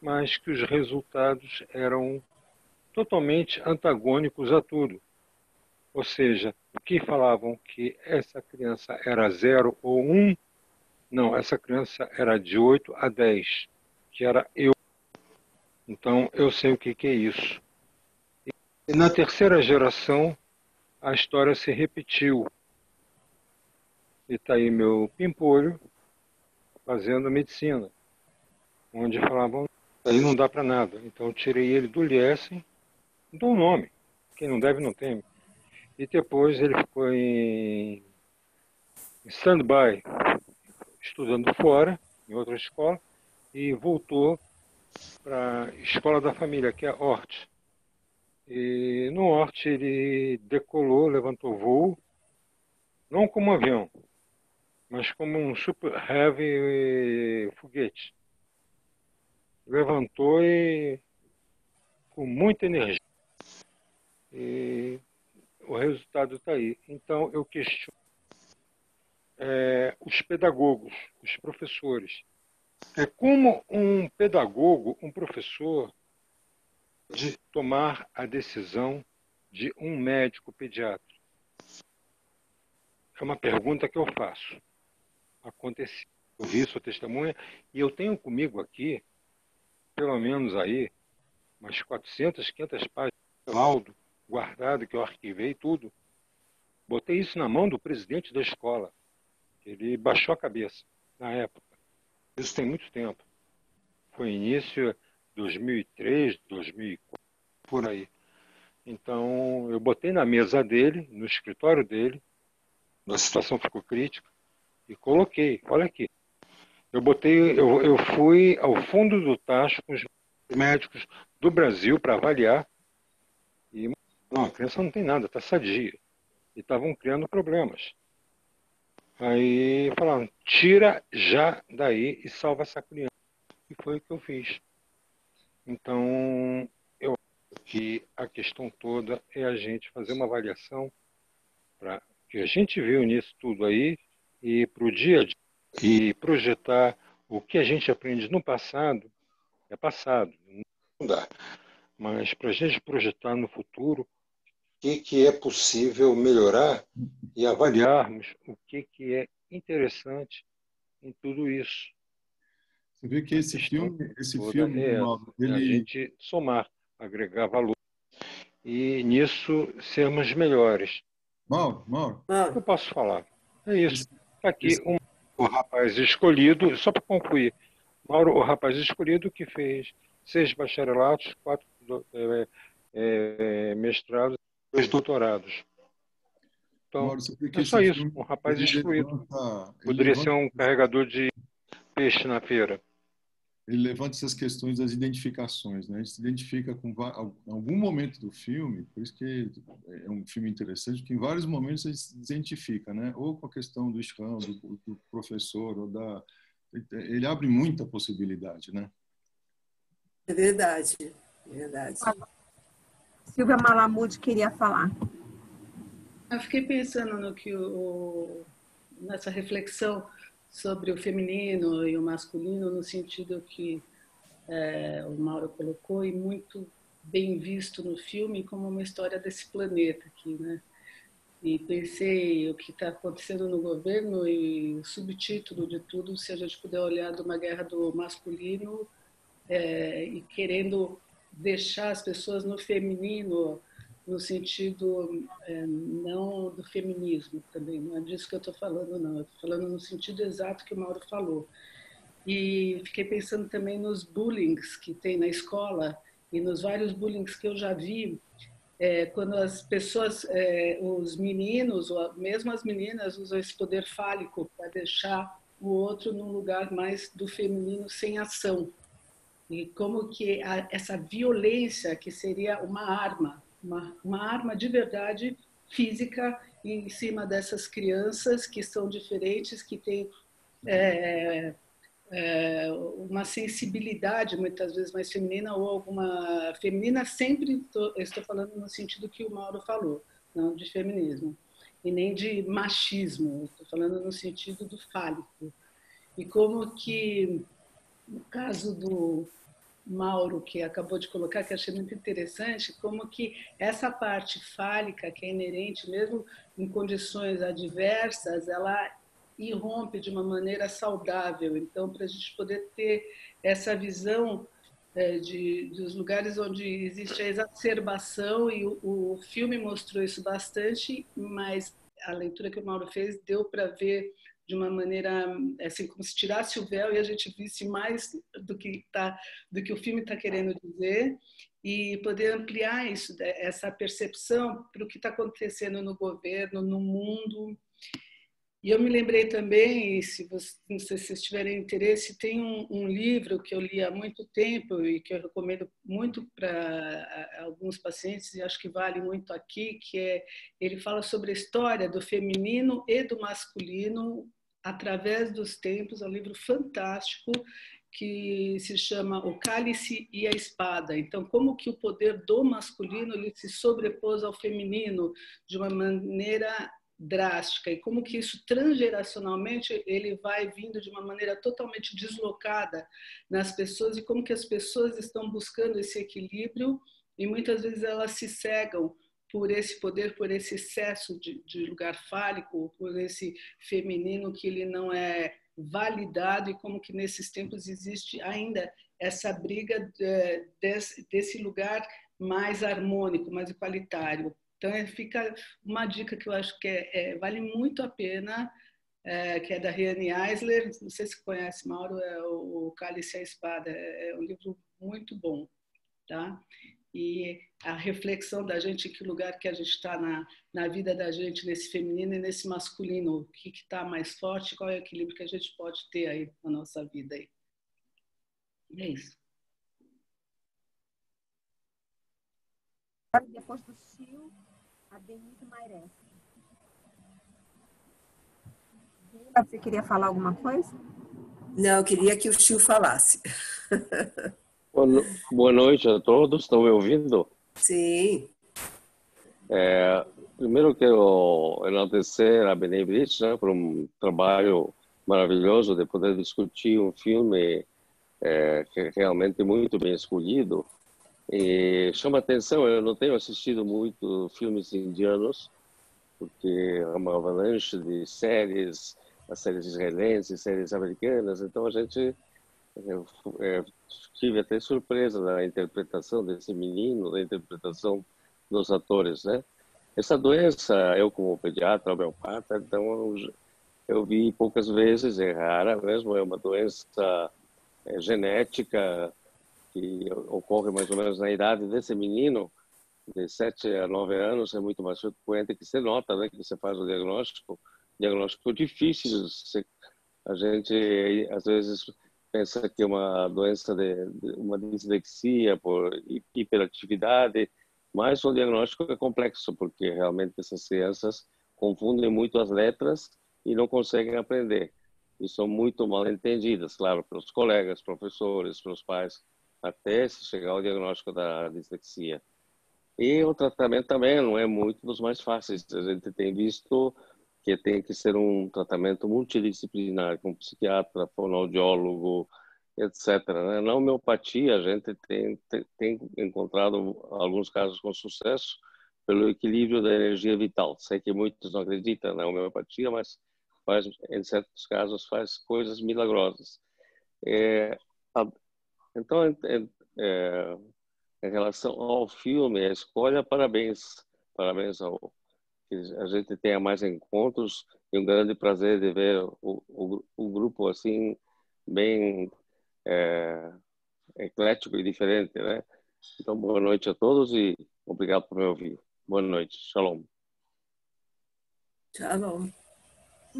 mas que os resultados eram totalmente antagônicos a tudo. Ou seja, o que falavam que essa criança era 0 ou 1, não, essa criança era de 8 a 10, que era eu. Então, eu sei o que é isso. E na terceira geração, a história se repetiu. E está aí meu pimpolho fazendo medicina, onde falavam, aí não dá para nada. Então, eu tirei ele do Liesen, dou um nome. Quem não deve, não teme. E depois ele ficou em stand-by, estudando fora, em outra escola, e voltou para a escola da família, que é a Hort. E no Hort ele decolou, levantou voo, não como um avião, mas como um super heavy foguete. Levantou e com muita energia. E o resultado está aí. Então eu questiono os pedagogos, os professores. É como um pedagogo, um professor, de tomar a decisão de um médico pediatra? É uma pergunta que eu faço. Aconteceu, eu vi sua testemunha, e eu tenho comigo aqui, pelo menos aí, umas 400, 500 páginas de laudo guardado, que eu arquivei tudo. Botei isso na mão do presidente da escola. Ele baixou a cabeça na época. Isso tem muito tempo. Foi início 2003, 2004, por aí. Então, eu botei na mesa dele, no escritório dele, a situação ficou crítica, e coloquei, olha aqui. Eu fui ao fundo do tacho com os médicos do Brasil para avaliar, e não, a criança não tem nada, está sadia. E estavam criando problemas. Aí falaram, tira já daí e salva essa criança. E foi o que eu fiz. Então, eu acho que a questão toda é a gente fazer uma avaliação para que a gente viu nisso tudo aí e para o dia a dia e projetar o que a gente aprende no passado, é passado, não dá. Mas para a gente projetar no futuro o que é possível melhorar e avaliarmos o que é interessante em tudo isso. Você vê que esse filme, Mauro, a gente somar, agregar valor e nisso sermos melhores. Mauro. O que eu posso falar? É isso. Está aqui o rapaz escolhido, só para concluir, Mauro, o rapaz escolhido que fez 6 bacharelatos, 4 mestrados e 2 doutorados. Então, Mauro, é só isso, um rapaz excluído. Poderia ser um carregador de peixe na feira. Ele levanta essas questões das identificações, né? A gente se identifica com em algum momento do filme, por isso que é um filme interessante, porque em vários momentos a gente se identifica, né? Ou com a questão do escão, do professor, ou ele abre muita possibilidade, né? É verdade, é verdade. Silvia Malamud queria falar. Eu fiquei pensando no que nessa reflexão sobre o feminino e o masculino, no sentido que o Mauro colocou, e muito bem visto no filme como uma história desse planeta aqui, né? E pensei o que está acontecendo no governo e o subtítulo de tudo, se a gente puder olhar de uma guerra do masculino e querendo deixar as pessoas no feminino, no sentido não do feminismo também, não é disso que eu estou falando, não. Eu estou falando no sentido exato que o Mauro falou. E fiquei pensando também nos bullings que tem na escola e nos vários bullings que eu já vi, quando as pessoas, os meninos, ou mesmo as meninas, usam esse poder fálico para deixar o outro num lugar mais do feminino sem ação. E como que essa violência, que seria uma arma, uma arma de verdade física em cima dessas crianças que são diferentes, que têm uma sensibilidade muitas vezes mais feminina ou alguma feminina, sempre estou falando no sentido que o Mauro falou, não de feminismo e nem de machismo, estou falando no sentido do fálico. E como que no caso do Mauro, que acabou de colocar, que achei muito interessante, como que essa parte fálica, que é inerente mesmo em condições adversas, ela irrompe de uma maneira saudável. Então, para a gente poder ter essa visão dos lugares onde existe a exacerbação, e o filme mostrou isso bastante, mas a leitura que o Mauro fez deu para ver de uma maneira assim, como se tirasse o véu e a gente visse mais do que o filme está querendo dizer, e poder ampliar isso, essa percepção para o que está acontecendo no governo, no mundo. E eu me lembrei também, não sei se vocês tiverem interesse, tem um livro que eu li há muito tempo e que eu recomendo muito para alguns pacientes, e acho que vale muito aqui, ele fala sobre a história do feminino e do masculino através dos tempos. É um livro fantástico que se chama O Cálice e a Espada. Então, como que o poder do masculino ele se sobrepôs ao feminino de uma maneira drástica, e como que isso transgeracionalmente ele vai vindo de uma maneira totalmente deslocada nas pessoas, e como que as pessoas estão buscando esse equilíbrio e muitas vezes elas se cegam por esse poder, por esse excesso de lugar fálico, por esse feminino que ele não é validado, e como que nesses tempos existe ainda essa briga desse lugar mais harmônico, mais igualitário. Então, fica uma dica que eu acho que vale muito a pena, que é da Riane Eisler, não sei se conhece, Mauro, é o Cálice e a Espada. É um livro muito bom, tá? E a reflexão da gente, em que lugar que a gente está na vida da gente, nesse feminino e nesse masculino, o que está mais forte, qual é o equilíbrio que a gente pode ter aí na nossa vida. Aí. É isso. Depois do Chiu, a Denise Mairé. Você queria falar alguma coisa? Não, eu queria que o Chiu falasse. Boa noite a todos, estão me ouvindo? Sim. Primeiro quero enaltecer a Benay Brit, né, por um trabalho maravilhoso de poder discutir um filme que é realmente muito bem escolhido. E chama atenção, eu não tenho assistido muito filmes indianos, porque é uma avalanche de séries, as séries israelenses, séries americanas, então a gente tive até surpresa da interpretação desse menino, da interpretação dos atores, né? Essa doença, eu como pediatra, homeopata, então eu vi poucas vezes, é rara mesmo, é uma doença genética que ocorre mais ou menos na idade desse menino, de 7 a 9 anos, é muito mais frequente, que se nota, né, que você faz o diagnóstico difícil. A gente, às vezes, pensa que é uma doença uma dislexia por hiperatividade, mas o diagnóstico é complexo, porque realmente essas crianças confundem muito as letras e não conseguem aprender. E são muito mal entendidas, claro, pelos colegas, professores, pelos pais, até se chegar ao diagnóstico da dislexia. E o tratamento também não é muito dos mais fáceis. A gente tem visto que tem que ser um tratamento multidisciplinar, com psiquiatra, fonoaudiólogo, etc., né? Na homeopatia, a gente tem encontrado alguns casos com sucesso pelo equilíbrio da energia vital. Sei que muitos não acreditam na homeopatia, mas em certos casos faz coisas milagrosas. Então, em relação ao filme, a escolha, parabéns. Parabéns ao que a gente tenha mais encontros e um grande prazer de ver o grupo assim, bem eclético e diferente, né? Então, boa noite a todos e obrigado por me ouvir. Boa noite. Shalom. Shalom.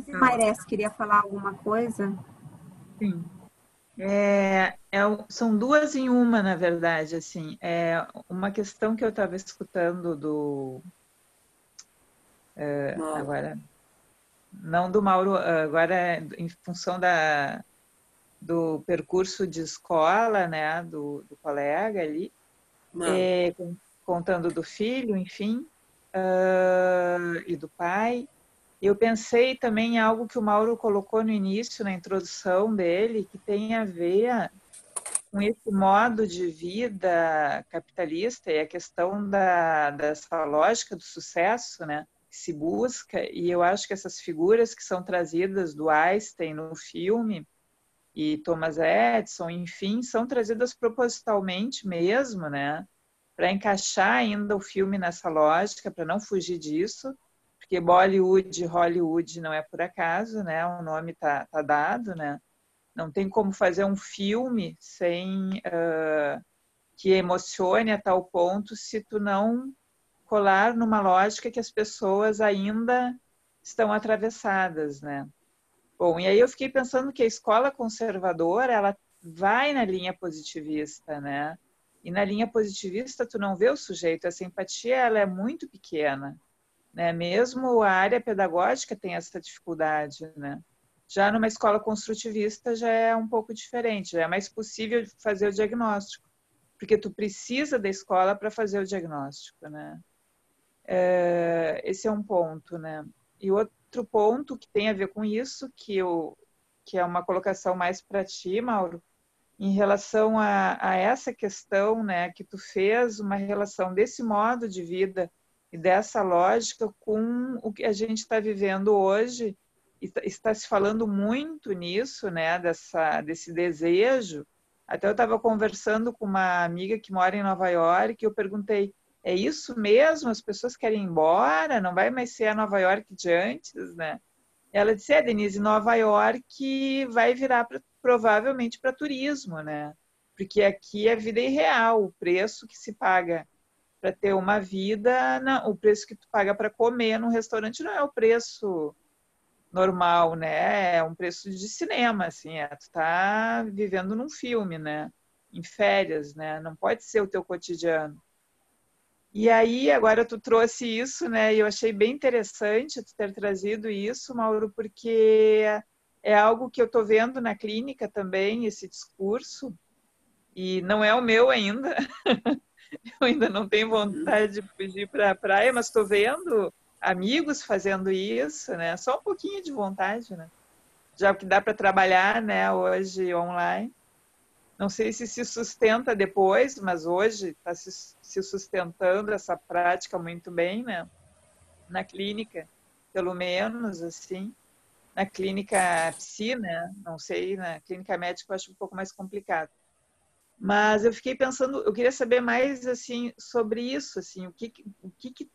Maires, queria falar alguma coisa? Sim. São duas em uma, na verdade, assim. Uma questão que eu estava escutando agora, não do Mauro, agora em função do percurso de escola, né, do colega ali, contando do filho, enfim, e do pai. Eu pensei também em algo que o Mauro colocou no início, na introdução dele, que tem a ver com esse modo de vida capitalista e a questão dessa lógica do sucesso, né, que se busca. E eu acho que essas figuras que são trazidas do Einstein no filme e Thomas Edison, enfim, são trazidas propositalmente mesmo, né, para encaixar ainda o filme nessa lógica, para não fugir disso, porque Bollywood, Hollywood não é por acaso, né? O nome tá dado, né? Não tem como fazer um filme sem que emocione a tal ponto se tu não colar numa lógica que as pessoas ainda estão atravessadas, né? Bom, e aí eu fiquei pensando que a escola conservadora, ela vai na linha positivista, né? E na linha positivista tu não vê o sujeito, essa empatia ela é muito pequena, né? Mesmo a área pedagógica tem essa dificuldade, né? Já numa escola construtivista já é um pouco diferente, já é mais possível fazer o diagnóstico, porque tu precisa da escola para fazer o diagnóstico, né? Esse é um ponto, né? E outro ponto que tem a ver com isso, que é uma colocação mais para ti, Mauro, em relação a essa questão, né, que tu fez uma relação desse modo de vida e dessa lógica com o que a gente está vivendo hoje, e está se falando muito nisso, né, desse desejo. Até eu estava conversando com uma amiga que mora em Nova York e eu perguntei, é isso mesmo? As pessoas querem ir embora? Não vai mais ser a Nova York de antes, né? Ela disse, Denise, Nova York vai virar provavelmente para turismo, né? Porque aqui a vida é irreal, o preço que se paga para ter uma vida, não, o preço que tu paga para comer num restaurante não é o preço normal, né? É um preço de cinema, assim, tu tá vivendo num filme, né? Em férias, né? Não pode ser o teu cotidiano. E aí, agora tu trouxe isso, né? E eu achei bem interessante tu ter trazido isso, Mauro, porque é algo que eu tô vendo na clínica também, esse discurso, e não é o meu ainda. Eu ainda não tenho vontade de fugir para a praia, mas estou vendo amigos fazendo isso, né? Só um pouquinho de vontade, né? Já que dá para trabalhar, né? Hoje online. Não sei se sustenta depois, mas hoje está se sustentando essa prática muito bem, né? Na clínica, pelo menos, assim. Na clínica psi, né? Não sei, na clínica médica eu acho um pouco mais complicado. Mas eu fiquei pensando, eu queria saber mais assim sobre isso, assim, o que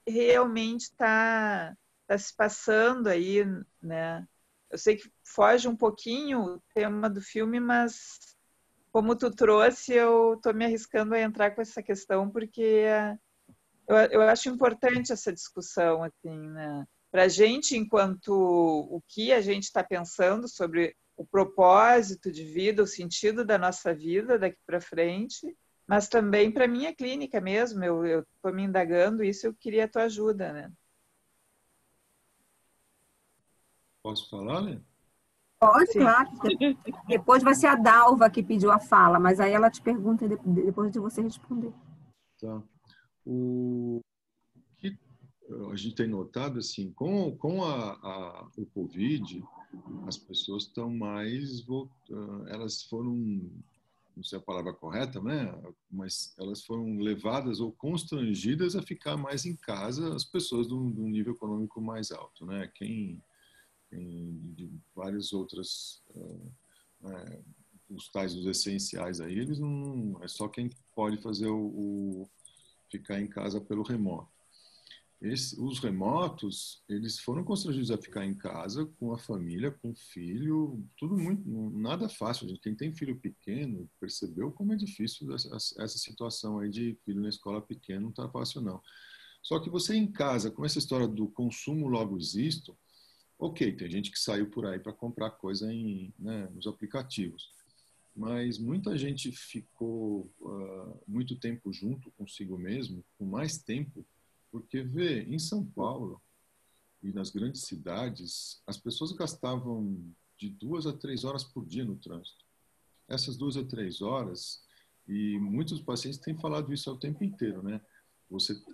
realmente está se passando aí, né? Eu sei que foge um pouquinho o tema do filme, mas como tu trouxe, eu estou me arriscando a entrar com essa questão porque eu acho importante essa discussão, assim, né? Para a gente, enquanto o que a gente está pensando sobre o propósito de vida, o sentido da nossa vida daqui para frente, mas também para a minha clínica mesmo. Eu estou me indagando isso, eu queria a tua ajuda, né? Posso falar, né? Pode, Sim. claro. Depois vai ser a Dalva que pediu a fala, mas aí ela te pergunta depois de você responder. Tá. O que a gente tem notado, assim, com o Covid, as pessoas estão mais elas foram, não sei a palavra correta, né? Mas elas foram levadas ou constrangidas a ficar mais em casa, as pessoas de um nível econômico mais alto, né? Quem de várias outras os tais dos essenciais aí, eles não é só quem pode fazer ficar em casa pelo remoto. Os remotos, eles foram constrangidos a ficar em casa com a família, com o filho, tudo muito, nada fácil. Gente, quem tem filho pequeno percebeu como é difícil essa situação aí de filho na escola pequena, não está fácil não. Só que você em casa, com essa história do consumo logo existo, ok, tem gente que saiu por aí para comprar coisa nos aplicativos, mas muita gente ficou muito tempo junto consigo mesmo, com mais tempo, porque, vê, em São Paulo e nas grandes cidades, as pessoas gastavam de 2 a 3 horas por dia no trânsito. Essas 2 a 3 horas, e muitos pacientes têm falado isso o tempo inteiro, né?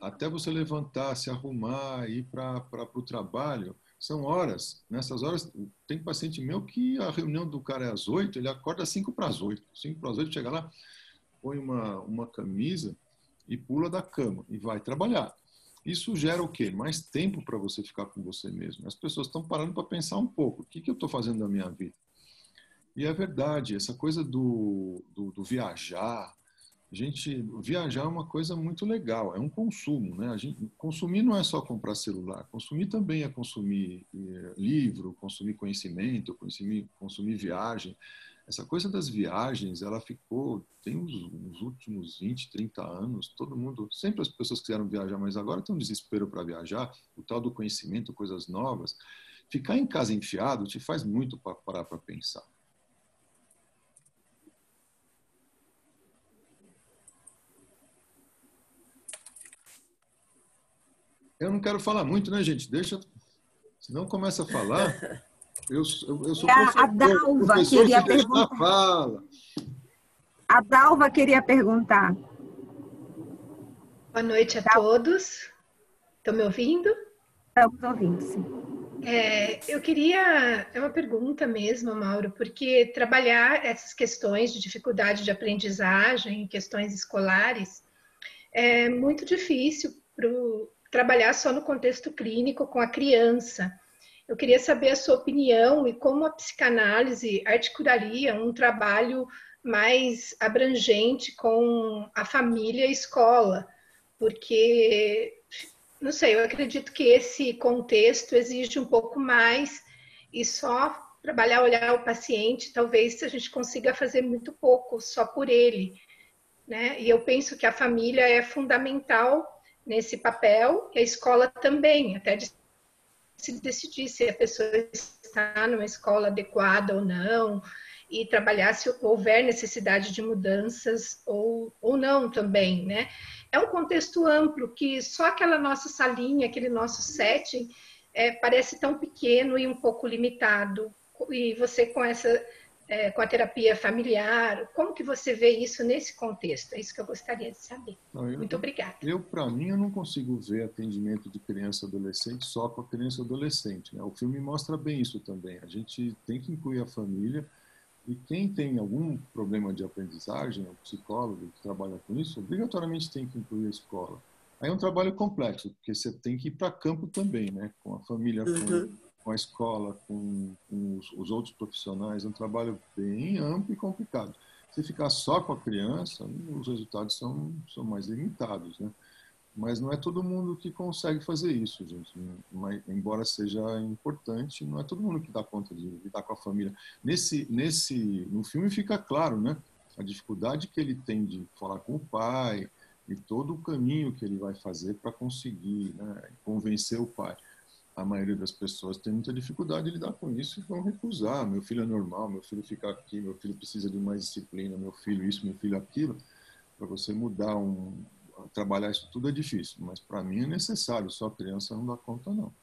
Até você levantar, se arrumar, ir para o trabalho, são horas. Nessas horas, tem paciente meu que a reunião do cara é às 8, ele acorda às 5 para as 8. 5 para as 8, chega lá, põe uma camisa e pula da cama e vai trabalhar. Isso gera o quê? Mais tempo para você ficar com você mesmo. As pessoas estão parando para pensar um pouco. O que eu estou fazendo da minha vida? E é verdade, essa coisa do viajar. Viajar é uma coisa muito legal, é um consumo, né? Consumir não é só comprar celular, consumir também é consumir livro, consumir conhecimento, consumir viagem. Essa coisa das viagens, ela tem os últimos 20, 30 anos, todo mundo, sempre as pessoas quiseram viajar, mas agora tem um desespero para viajar, o tal do conhecimento, coisas novas. Ficar em casa enfiado te faz muito para parar para pensar. Eu não quero falar muito, né, gente? Deixa, senão começa a falar. Eu sou professor. A Dalva queria perguntar. Fala. A Dalva queria perguntar. Boa noite a todos. Estão me ouvindo? Estamos ouvindo, sim. Eu queria... É uma pergunta mesmo, Mauro, porque trabalhar essas questões de dificuldade de aprendizagem, questões escolares, é muito difícil trabalhar só no contexto clínico com a criança. Eu queria saber a sua opinião e como a psicanálise articularia um trabalho mais abrangente com a família e a escola, porque, não sei, eu acredito que esse contexto exige um pouco mais e só trabalhar, olhar o paciente, talvez a gente consiga fazer muito pouco só por ele, né? E eu penso que a família é fundamental nesse papel e a escola também, até de se decidir se a pessoa está numa escola adequada ou não, e trabalhar se houver necessidade de mudanças ou não também, né? É um contexto amplo que só aquela nossa salinha, aquele nosso setting, parece tão pequeno e um pouco limitado. E você com a terapia familiar, como que você vê isso nesse contexto? É isso que eu gostaria de saber. Muito obrigada. Para mim, eu não consigo ver atendimento de criança e adolescente só com a criança e adolescente, né? O filme mostra bem isso também. A gente tem que incluir a família e quem tem algum problema de aprendizagem, o psicólogo que trabalha com isso, obrigatoriamente tem que incluir a escola. Aí é um trabalho complexo, porque você tem que ir para campo também, né? Com a família, com a escola, com os outros profissionais, é um trabalho bem amplo e complicado. Se ficar só com a criança, os resultados são mais limitados, né? Mas não é todo mundo que consegue fazer isso, gente. Embora seja importante, não é todo mundo que dá conta de lidar com a família. No filme fica claro, né? A dificuldade que ele tem de falar com o pai e todo o caminho que ele vai fazer para conseguir, né, convencer o pai. A maioria das pessoas tem muita dificuldade de lidar com isso e vão recusar. Meu filho é normal, meu filho fica aqui, meu filho precisa de mais disciplina, meu filho isso, meu filho aquilo. Para você mudar trabalhar isso tudo é difícil, mas para mim é necessário, só a criança não dá conta não.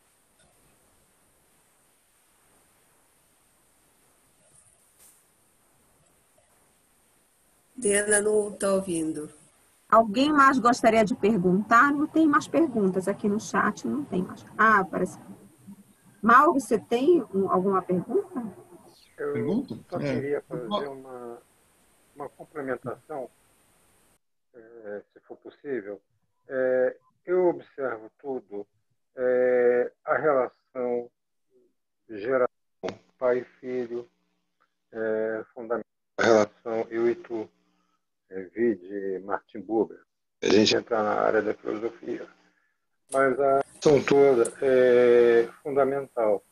Diana não está ouvindo. Alguém mais gostaria de perguntar? Não tem mais perguntas aqui no chat, não tem mais. Parece. Mauro, você tem alguma pergunta? Eu Pergunta? só queria fazer uma complementação, se for possível. Eu observo tudo, a relação geração pai e filho, fundamental. A relação eu e tu, vi de Martin Buber. A gente entrar na área da filosofia. Mas a relação toda é fundamental.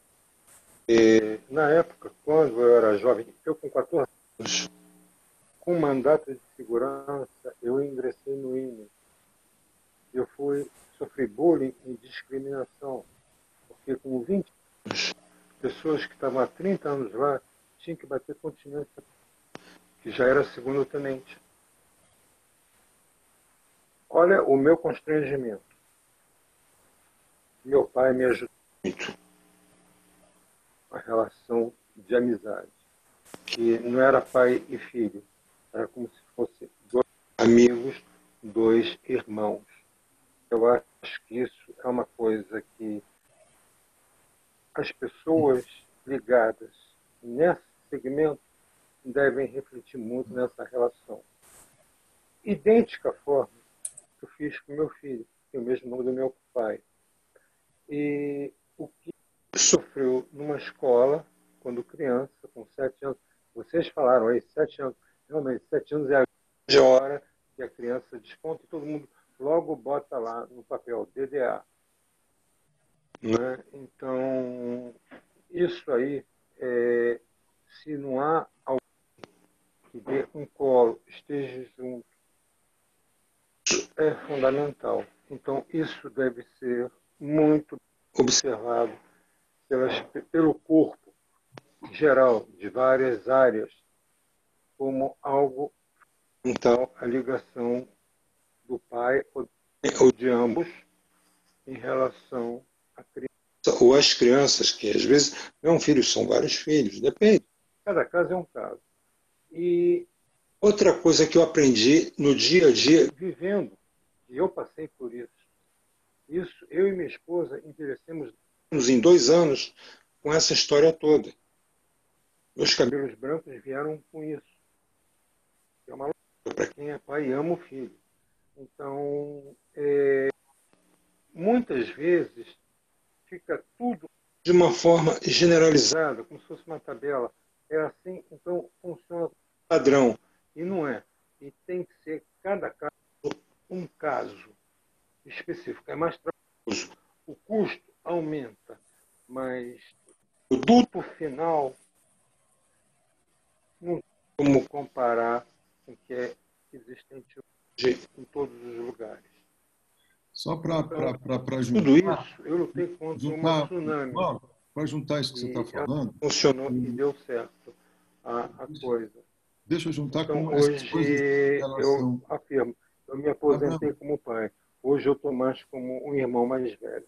Na época, quando eu era jovem, eu com 14 anos, com mandato de segurança, eu ingressei no INE. Eu sofri bullying e discriminação, porque com 20 anos, pessoas que estavam há 30 anos lá tinham que bater continência, que já era segundo tenente. Olha o meu constrangimento. Meu pai me ajudou muito. A relação de amizade, que não era pai e filho, era como se fosse dois amigos, dois irmãos. Eu acho que isso é uma coisa que as pessoas ligadas nesse segmento devem refletir muito nessa relação. Idêntica forma que eu fiz com meu filho, que é o mesmo nome do meu pai. E o que sofreu numa escola, quando criança, com 7 anos, vocês falaram aí, 7 anos, realmente, 7 anos é a grande hora que a criança desponta e todo mundo logo bota lá no papel DDA. Né? Então, isso aí, se não há alguém que dê um colo, esteja junto, isso é fundamental. Então, isso deve ser muito observado pelo corpo geral de várias áreas como algo, então, a ligação do pai ou de ambos em relação à criança ou às crianças, que às vezes não é um filho, são vários filhos, depende. Cada caso é um caso. E outra coisa que eu aprendi no dia a dia, vivendo, e eu passei por isso, eu e minha esposa interessamos em 2 anos com essa história toda. Meus cabelos brancos vieram com isso. É uma loucura para quem é pai e ama o filho. Então, muitas vezes fica tudo de uma forma generalizada, como se fosse uma tabela. É assim, então funciona padrão. E não é. E tem que ser, cada caso, um caso específico. É mais trabalhoso. O custo aumenta, mas o produto final não tem como comparar com o que é existente hoje em todos os lugares. Só para juntar. Tudo isso, eu lutei contra um tsunami. Para juntar isso que você está falando. Funcionou e deu certo a coisa. Deixa eu juntar então, com hoje essas coisas. Eu afirmo, eu me aposentei como pai. Hoje eu estou mais como um irmão mais velho.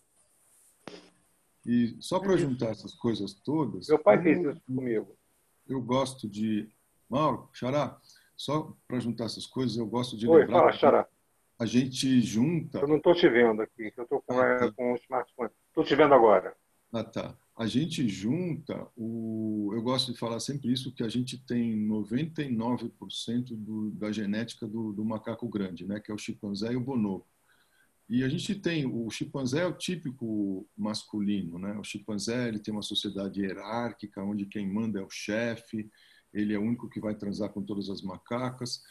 E só para juntar essas coisas todas. Meu pai fez isso comigo. Eu gosto de. Mauro, Xará, só para juntar essas coisas, eu gosto de Oi, lembrar. Fala, Xará. A gente junta. Eu não estou te vendo aqui, eu estou com o smartphone. Estou te vendo agora. Ah, tá. A gente junta, eu gosto de falar sempre isso, que a gente tem 99% da genética do macaco grande, né, que é o chimpanzé e o bonobo. E a gente tem, o chimpanzé é o típico masculino, né? O chimpanzé, ele tem uma sociedade hierárquica, onde quem manda é o chefe, ele é o único que vai transar com todas as macacas.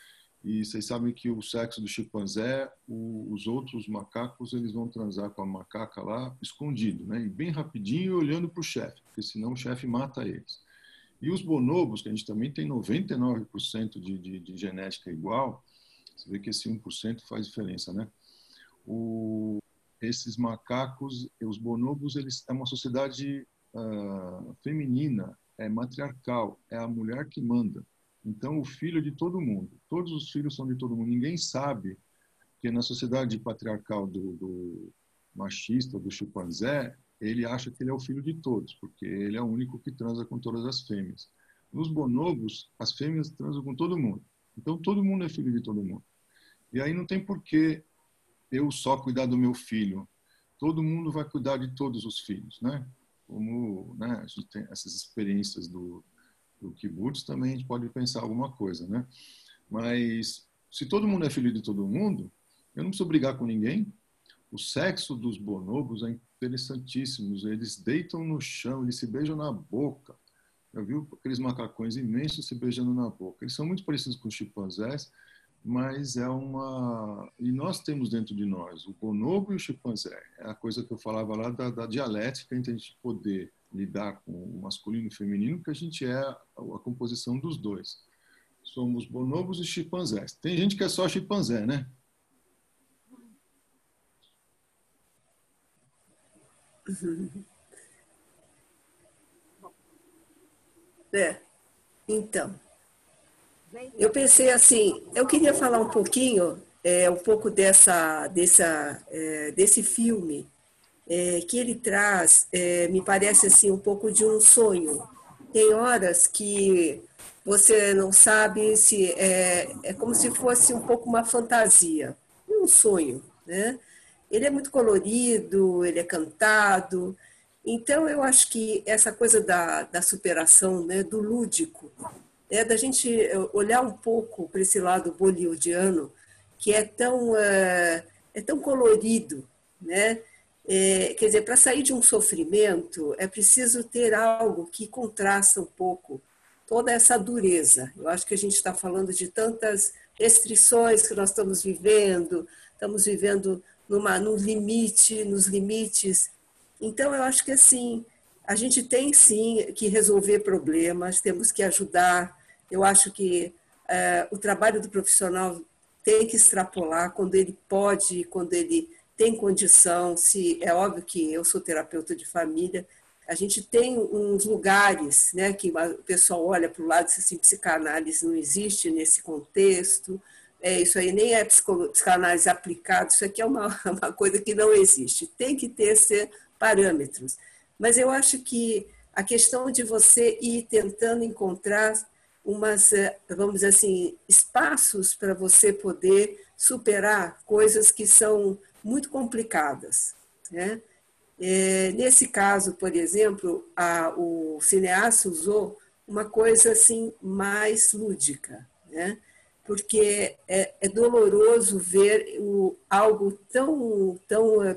E vocês sabem que o sexo do chimpanzé, os outros macacos, eles vão transar com a macaca lá, escondido, né? E bem rapidinho, olhando para o chefe, porque senão o chefe mata eles. E os bonobos, que a gente também tem 99% de genética igual, você vê que esse 1% faz diferença, né? Esses macacos, os bonobos, eles é uma sociedade feminina, é matriarcal, é a mulher que manda. Então, o filho é de todo mundo. Todos os filhos são de todo mundo. Ninguém sabe que na sociedade patriarcal do machista, do chimpanzé, ele acha que ele é o filho de todos, porque ele é o único que transa com todas as fêmeas. Nos bonobos, as fêmeas transam com todo mundo. Então, todo mundo é filho de todo mundo. E aí não tem porquê eu só cuidar do meu filho. Todo mundo vai cuidar de todos os filhos, né? como, né, a gente tem essas experiências do kibbutz, também a gente pode pensar alguma coisa, né? Mas se todo mundo é filho de todo mundo, eu não preciso brigar com ninguém. O sexo dos bonobos é interessantíssimo. Eles deitam no chão, eles se beijam na boca. Já viu aqueles macacões imensos se beijando na boca? Eles são muito parecidos com os chimpanzés, mas é uma... E nós temos dentro de nós o bonobo e o chimpanzé. É a coisa que eu falava lá da dialética, entre a gente poder lidar com o masculino e o feminino, que a gente é a composição dos dois. Somos bonobos e chimpanzés. Tem gente que é só chimpanzé, né? Então, eu pensei assim, eu queria falar um pouquinho, um pouco desse filme, que ele traz, me parece assim, um pouco de um sonho. Tem horas que você não sabe se é como se fosse um pouco uma fantasia, um sonho, né? Ele é muito colorido, ele é cantado. Então, eu acho que essa coisa da superação, né, do lúdico, da gente olhar um pouco para esse lado bollywoodiano, que é tão colorido, né? Quer dizer, para sair de um sofrimento, é preciso ter algo que contrasta um pouco toda essa dureza. Eu acho que a gente está falando de tantas restrições que nós estamos vivendo nos limites. Então, eu acho que assim, a gente tem sim que resolver problemas, temos que ajudar. Eu acho que o trabalho do profissional tem que extrapolar quando ele pode, quando ele tem condição. É óbvio que eu sou terapeuta de família, a gente tem uns lugares, né, que o pessoal olha para o lado e diz assim, psicanálise não existe nesse contexto. Isso aí nem é psicanálise aplicada, isso aqui é uma coisa que não existe. Tem que ter esses parâmetros. Mas eu acho que a questão de você ir tentando encontrar vamos dizer assim, espaços para você poder superar coisas que são muito complicadas, né? Nesse caso, por exemplo, o cineasta usou uma coisa assim mais lúdica, né? Porque é doloroso ver algo tão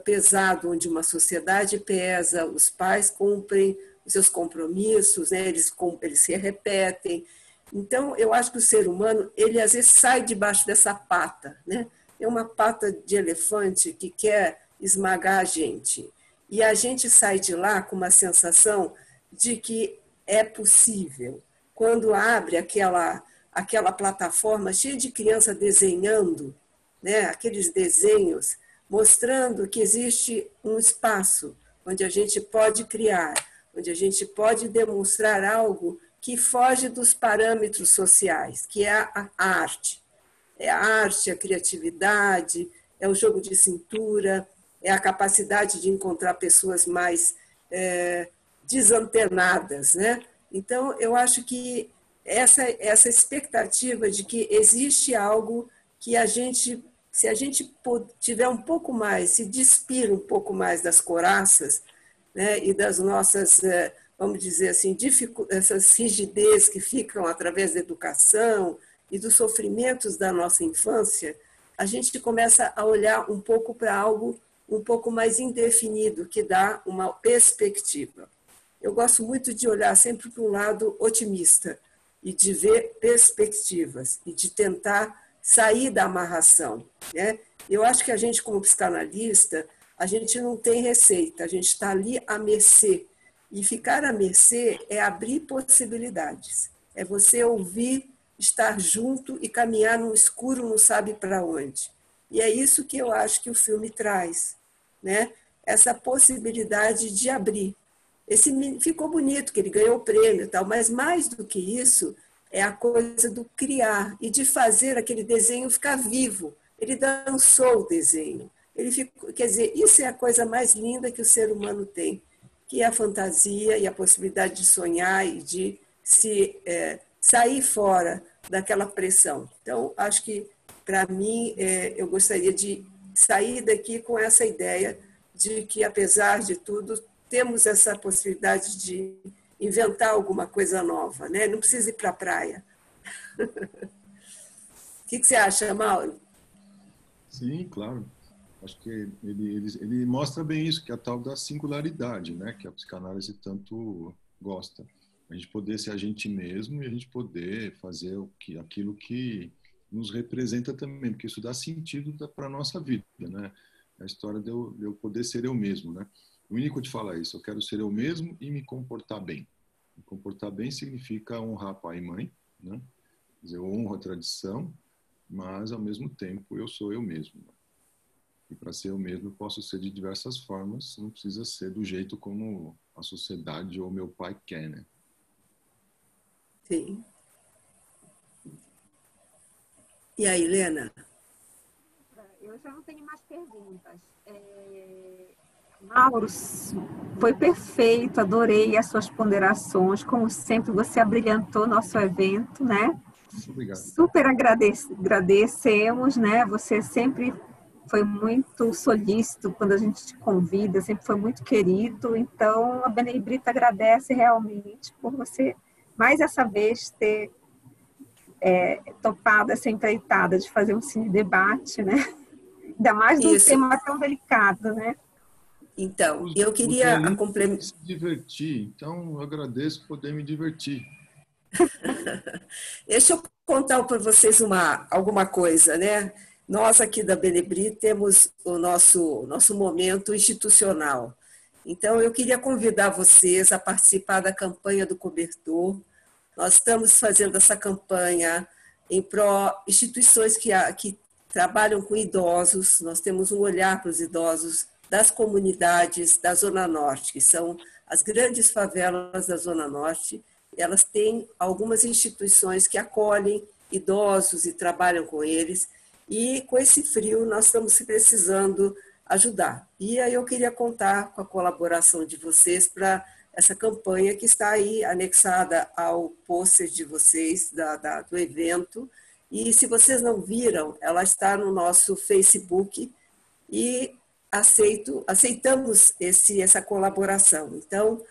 pesado, onde uma sociedade pesa, os pais cumprem os seus compromissos, né? Eles se repetem. Então, eu acho que o ser humano, ele às vezes sai debaixo dessa pata, né? É uma pata de elefante que quer esmagar a gente. E a gente sai de lá com uma sensação de que é possível. Quando abre aquela plataforma cheia de criança desenhando, né? Aqueles desenhos, mostrando que existe um espaço onde a gente pode criar, onde a gente pode demonstrar algo que foge dos parâmetros sociais, que é a arte. É a arte, a criatividade, é o jogo de cintura, é a capacidade de encontrar pessoas mais desantenadas, né? Então, eu acho que essa expectativa de que existe algo que se a gente tiver um pouco mais, se despir um pouco mais das couraças, né, e das nossas, vamos dizer assim, essas rigidez que ficam através da educação e dos sofrimentos da nossa infância, a gente começa a olhar um pouco para algo um pouco mais indefinido, que dá uma perspectiva. Eu gosto muito de olhar sempre para um lado otimista e de ver perspectivas e de tentar sair da amarração, né? Eu acho que a gente, como psicanalista, a gente não tem receita, a gente está ali à mercê. E ficar à mercê é abrir possibilidades, é você ouvir, estar junto e caminhar no escuro, não sabe para onde. E é isso que eu acho que o filme traz, né? Essa possibilidade de abrir. Ficou bonito, que ele ganhou o prêmio e tal, mas mais do que isso, é a coisa do criar e de fazer aquele desenho ficar vivo. Ele dançou o desenho. Quer dizer, isso é a coisa mais linda que o ser humano tem, que é a fantasia e a possibilidade de sonhar e de sair fora daquela pressão. Então, acho que, para mim, eu gostaria de sair daqui com essa ideia de que, apesar de tudo, temos essa possibilidade de inventar alguma coisa nova, né? Não precisa ir para a praia. O que você acha, Mauro? Sim, claro. Acho que ele mostra bem isso, que é a tal da singularidade, né? Que a psicanálise tanto gosta. A gente poder ser a gente mesmo e a gente poder fazer aquilo que nos representa também, porque isso dá sentido para a nossa vida, né? A história de eu poder ser eu mesmo, né? O único te fala isso, eu quero ser eu mesmo e me comportar bem. Me comportar bem significa honrar pai e mãe, né? Quer dizer, eu honro a tradição, mas ao mesmo tempo eu sou eu mesmo. E para ser eu mesmo eu posso ser de diversas formas, não precisa ser do jeito como a sociedade ou meu pai quer, né? Sim. E aí, Helena? Eu já não tenho mais perguntas. Mauro, foi perfeito, adorei as suas ponderações. Como sempre, você abrilhantou nosso evento, né? Obrigado. Super agradecemos, né? Você sempre foi muito solícito quando a gente te convida, sempre foi muito querido. Então, a Benebrita agradece realmente por você, mais essa vez, ter topado essa empreitada de fazer um cine-debate, né? Ainda mais num tema tão delicado, né? Então, eu queria complementar. Se divertir, então eu agradeço poder me divertir. Deixa eu contar para vocês alguma coisa, né? Nós aqui da Benebri temos o nosso momento institucional. Então, eu queria convidar vocês a participar da campanha do cobertor. Nós estamos fazendo essa campanha em instituições que trabalham com idosos. Nós temos um olhar para os idosos das comunidades da Zona Norte, que são as grandes favelas da Zona Norte. Elas têm algumas instituições que acolhem idosos e trabalham com eles. E com esse frio nós estamos precisando ajudar. E aí eu queria contar com a colaboração de vocês para essa campanha que está aí anexada ao pôster de vocês do evento. E se vocês não viram, ela está no nosso Facebook e aceitamos essa colaboração. Então,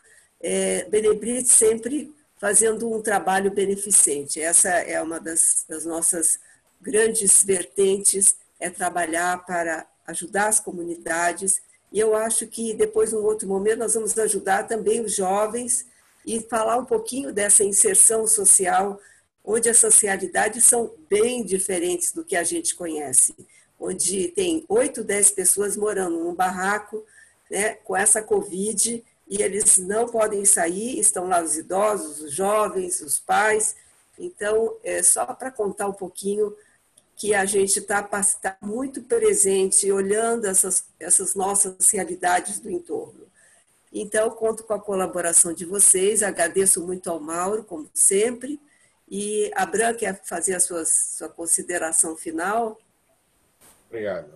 Benebrit sempre fazendo um trabalho beneficente. Essa é uma das nossas grandes vertentes, é trabalhar para ajudar as comunidades. E eu acho que depois, num outro momento, nós vamos ajudar também os jovens e falar um pouquinho dessa inserção social, onde as socialidades são bem diferentes do que a gente conhece, onde tem 8, 10 pessoas morando num barraco, né, com essa Covid, e eles não podem sair, estão lá os idosos, os jovens, os pais. Então, só para contar um pouquinho que a gente está muito presente, olhando essas nossas realidades do entorno. Então, conto com a colaboração de vocês, agradeço muito ao Mauro, como sempre, e a Bran quer fazer a sua consideração final? Obrigado.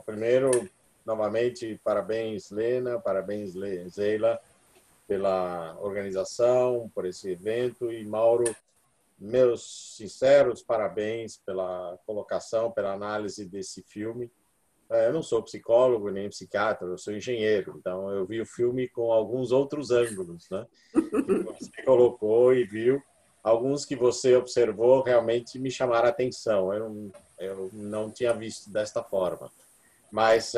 Primeiro, novamente, parabéns, Lena, parabéns, Zeila, pela organização, por esse evento, e Mauro, meus sinceros parabéns pela colocação, pela análise desse filme. Eu não sou psicólogo nem psiquiatra, eu sou engenheiro, então eu vi o filme com alguns outros ângulos, né? Você colocou e viu. Alguns que você observou realmente me chamaram a atenção, eu não tinha visto desta forma. Mas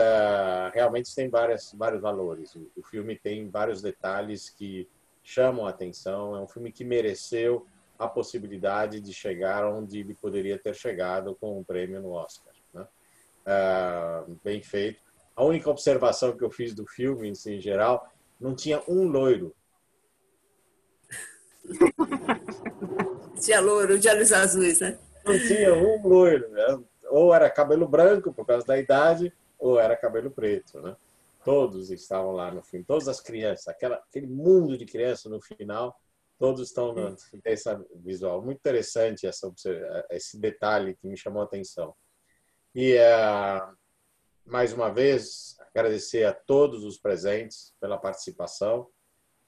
realmente tem vários valores. O filme tem vários detalhes que chamam a atenção, é um filme que mereceu a possibilidade de chegar onde ele poderia ter chegado com um prêmio no Oscar, né? Bem feito. A única observação que eu fiz do filme, em geral, não tinha um loiro. Tinha loiro, de olhos azuis, né? Não tinha um loiro, né? Ou era cabelo branco, por causa da idade, ou era cabelo preto, né? Todos estavam lá no filme, todas as crianças, aquele mundo de crianças no final, todos estão nessa visual. Muito interessante esse detalhe que me chamou a atenção. E, mais uma vez, agradecer a todos os presentes pela participação,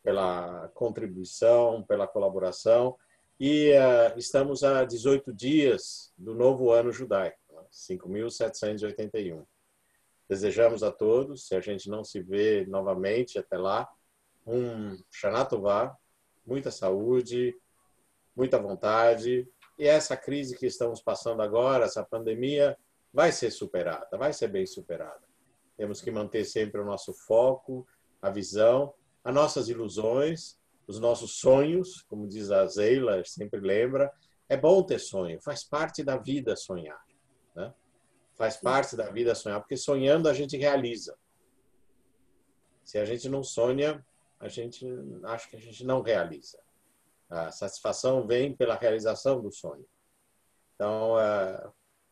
pela contribuição, pela colaboração. E estamos a 18 dias do novo ano judaico, 5.781. Desejamos a todos, se a gente não se vê novamente até lá, um Shana Tová, muita saúde, muita vontade. E essa crise que estamos passando agora, essa pandemia, vai ser superada, vai ser bem superada. Temos que manter sempre o nosso foco, a visão, as nossas ilusões, os nossos sonhos, como diz a Zeila, sempre lembra. É bom ter sonho, faz parte da vida sonhar, né? Faz parte da vida sonhar, porque sonhando a gente realiza. Se a gente não sonha, acho que a gente não realiza. A satisfação vem pela realização do sonho. Então,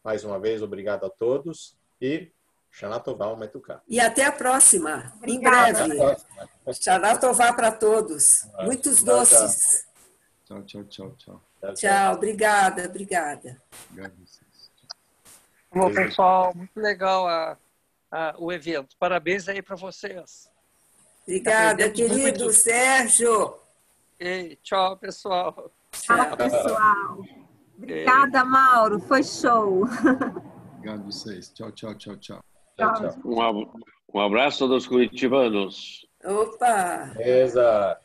mais uma vez, obrigado a todos e Shana Tová Umetuká. E até a próxima, Obrigada. em breve. Shana Tová para todos. Muitos doces. Tchau, tchau, tchau, tchau. Tchau, obrigada, obrigada. Obrigado a vocês. Bom, pessoal, muito legal o evento. Parabéns aí para vocês. Obrigada, Aprendemos querido muito. Sérgio. Ei, tchau, pessoal. Tchau, pessoal. Obrigada, Mauro. Foi show. Obrigado a vocês. Tchau, tchau, tchau, tchau. Um abraço dos curitibanos. Opa! Exato.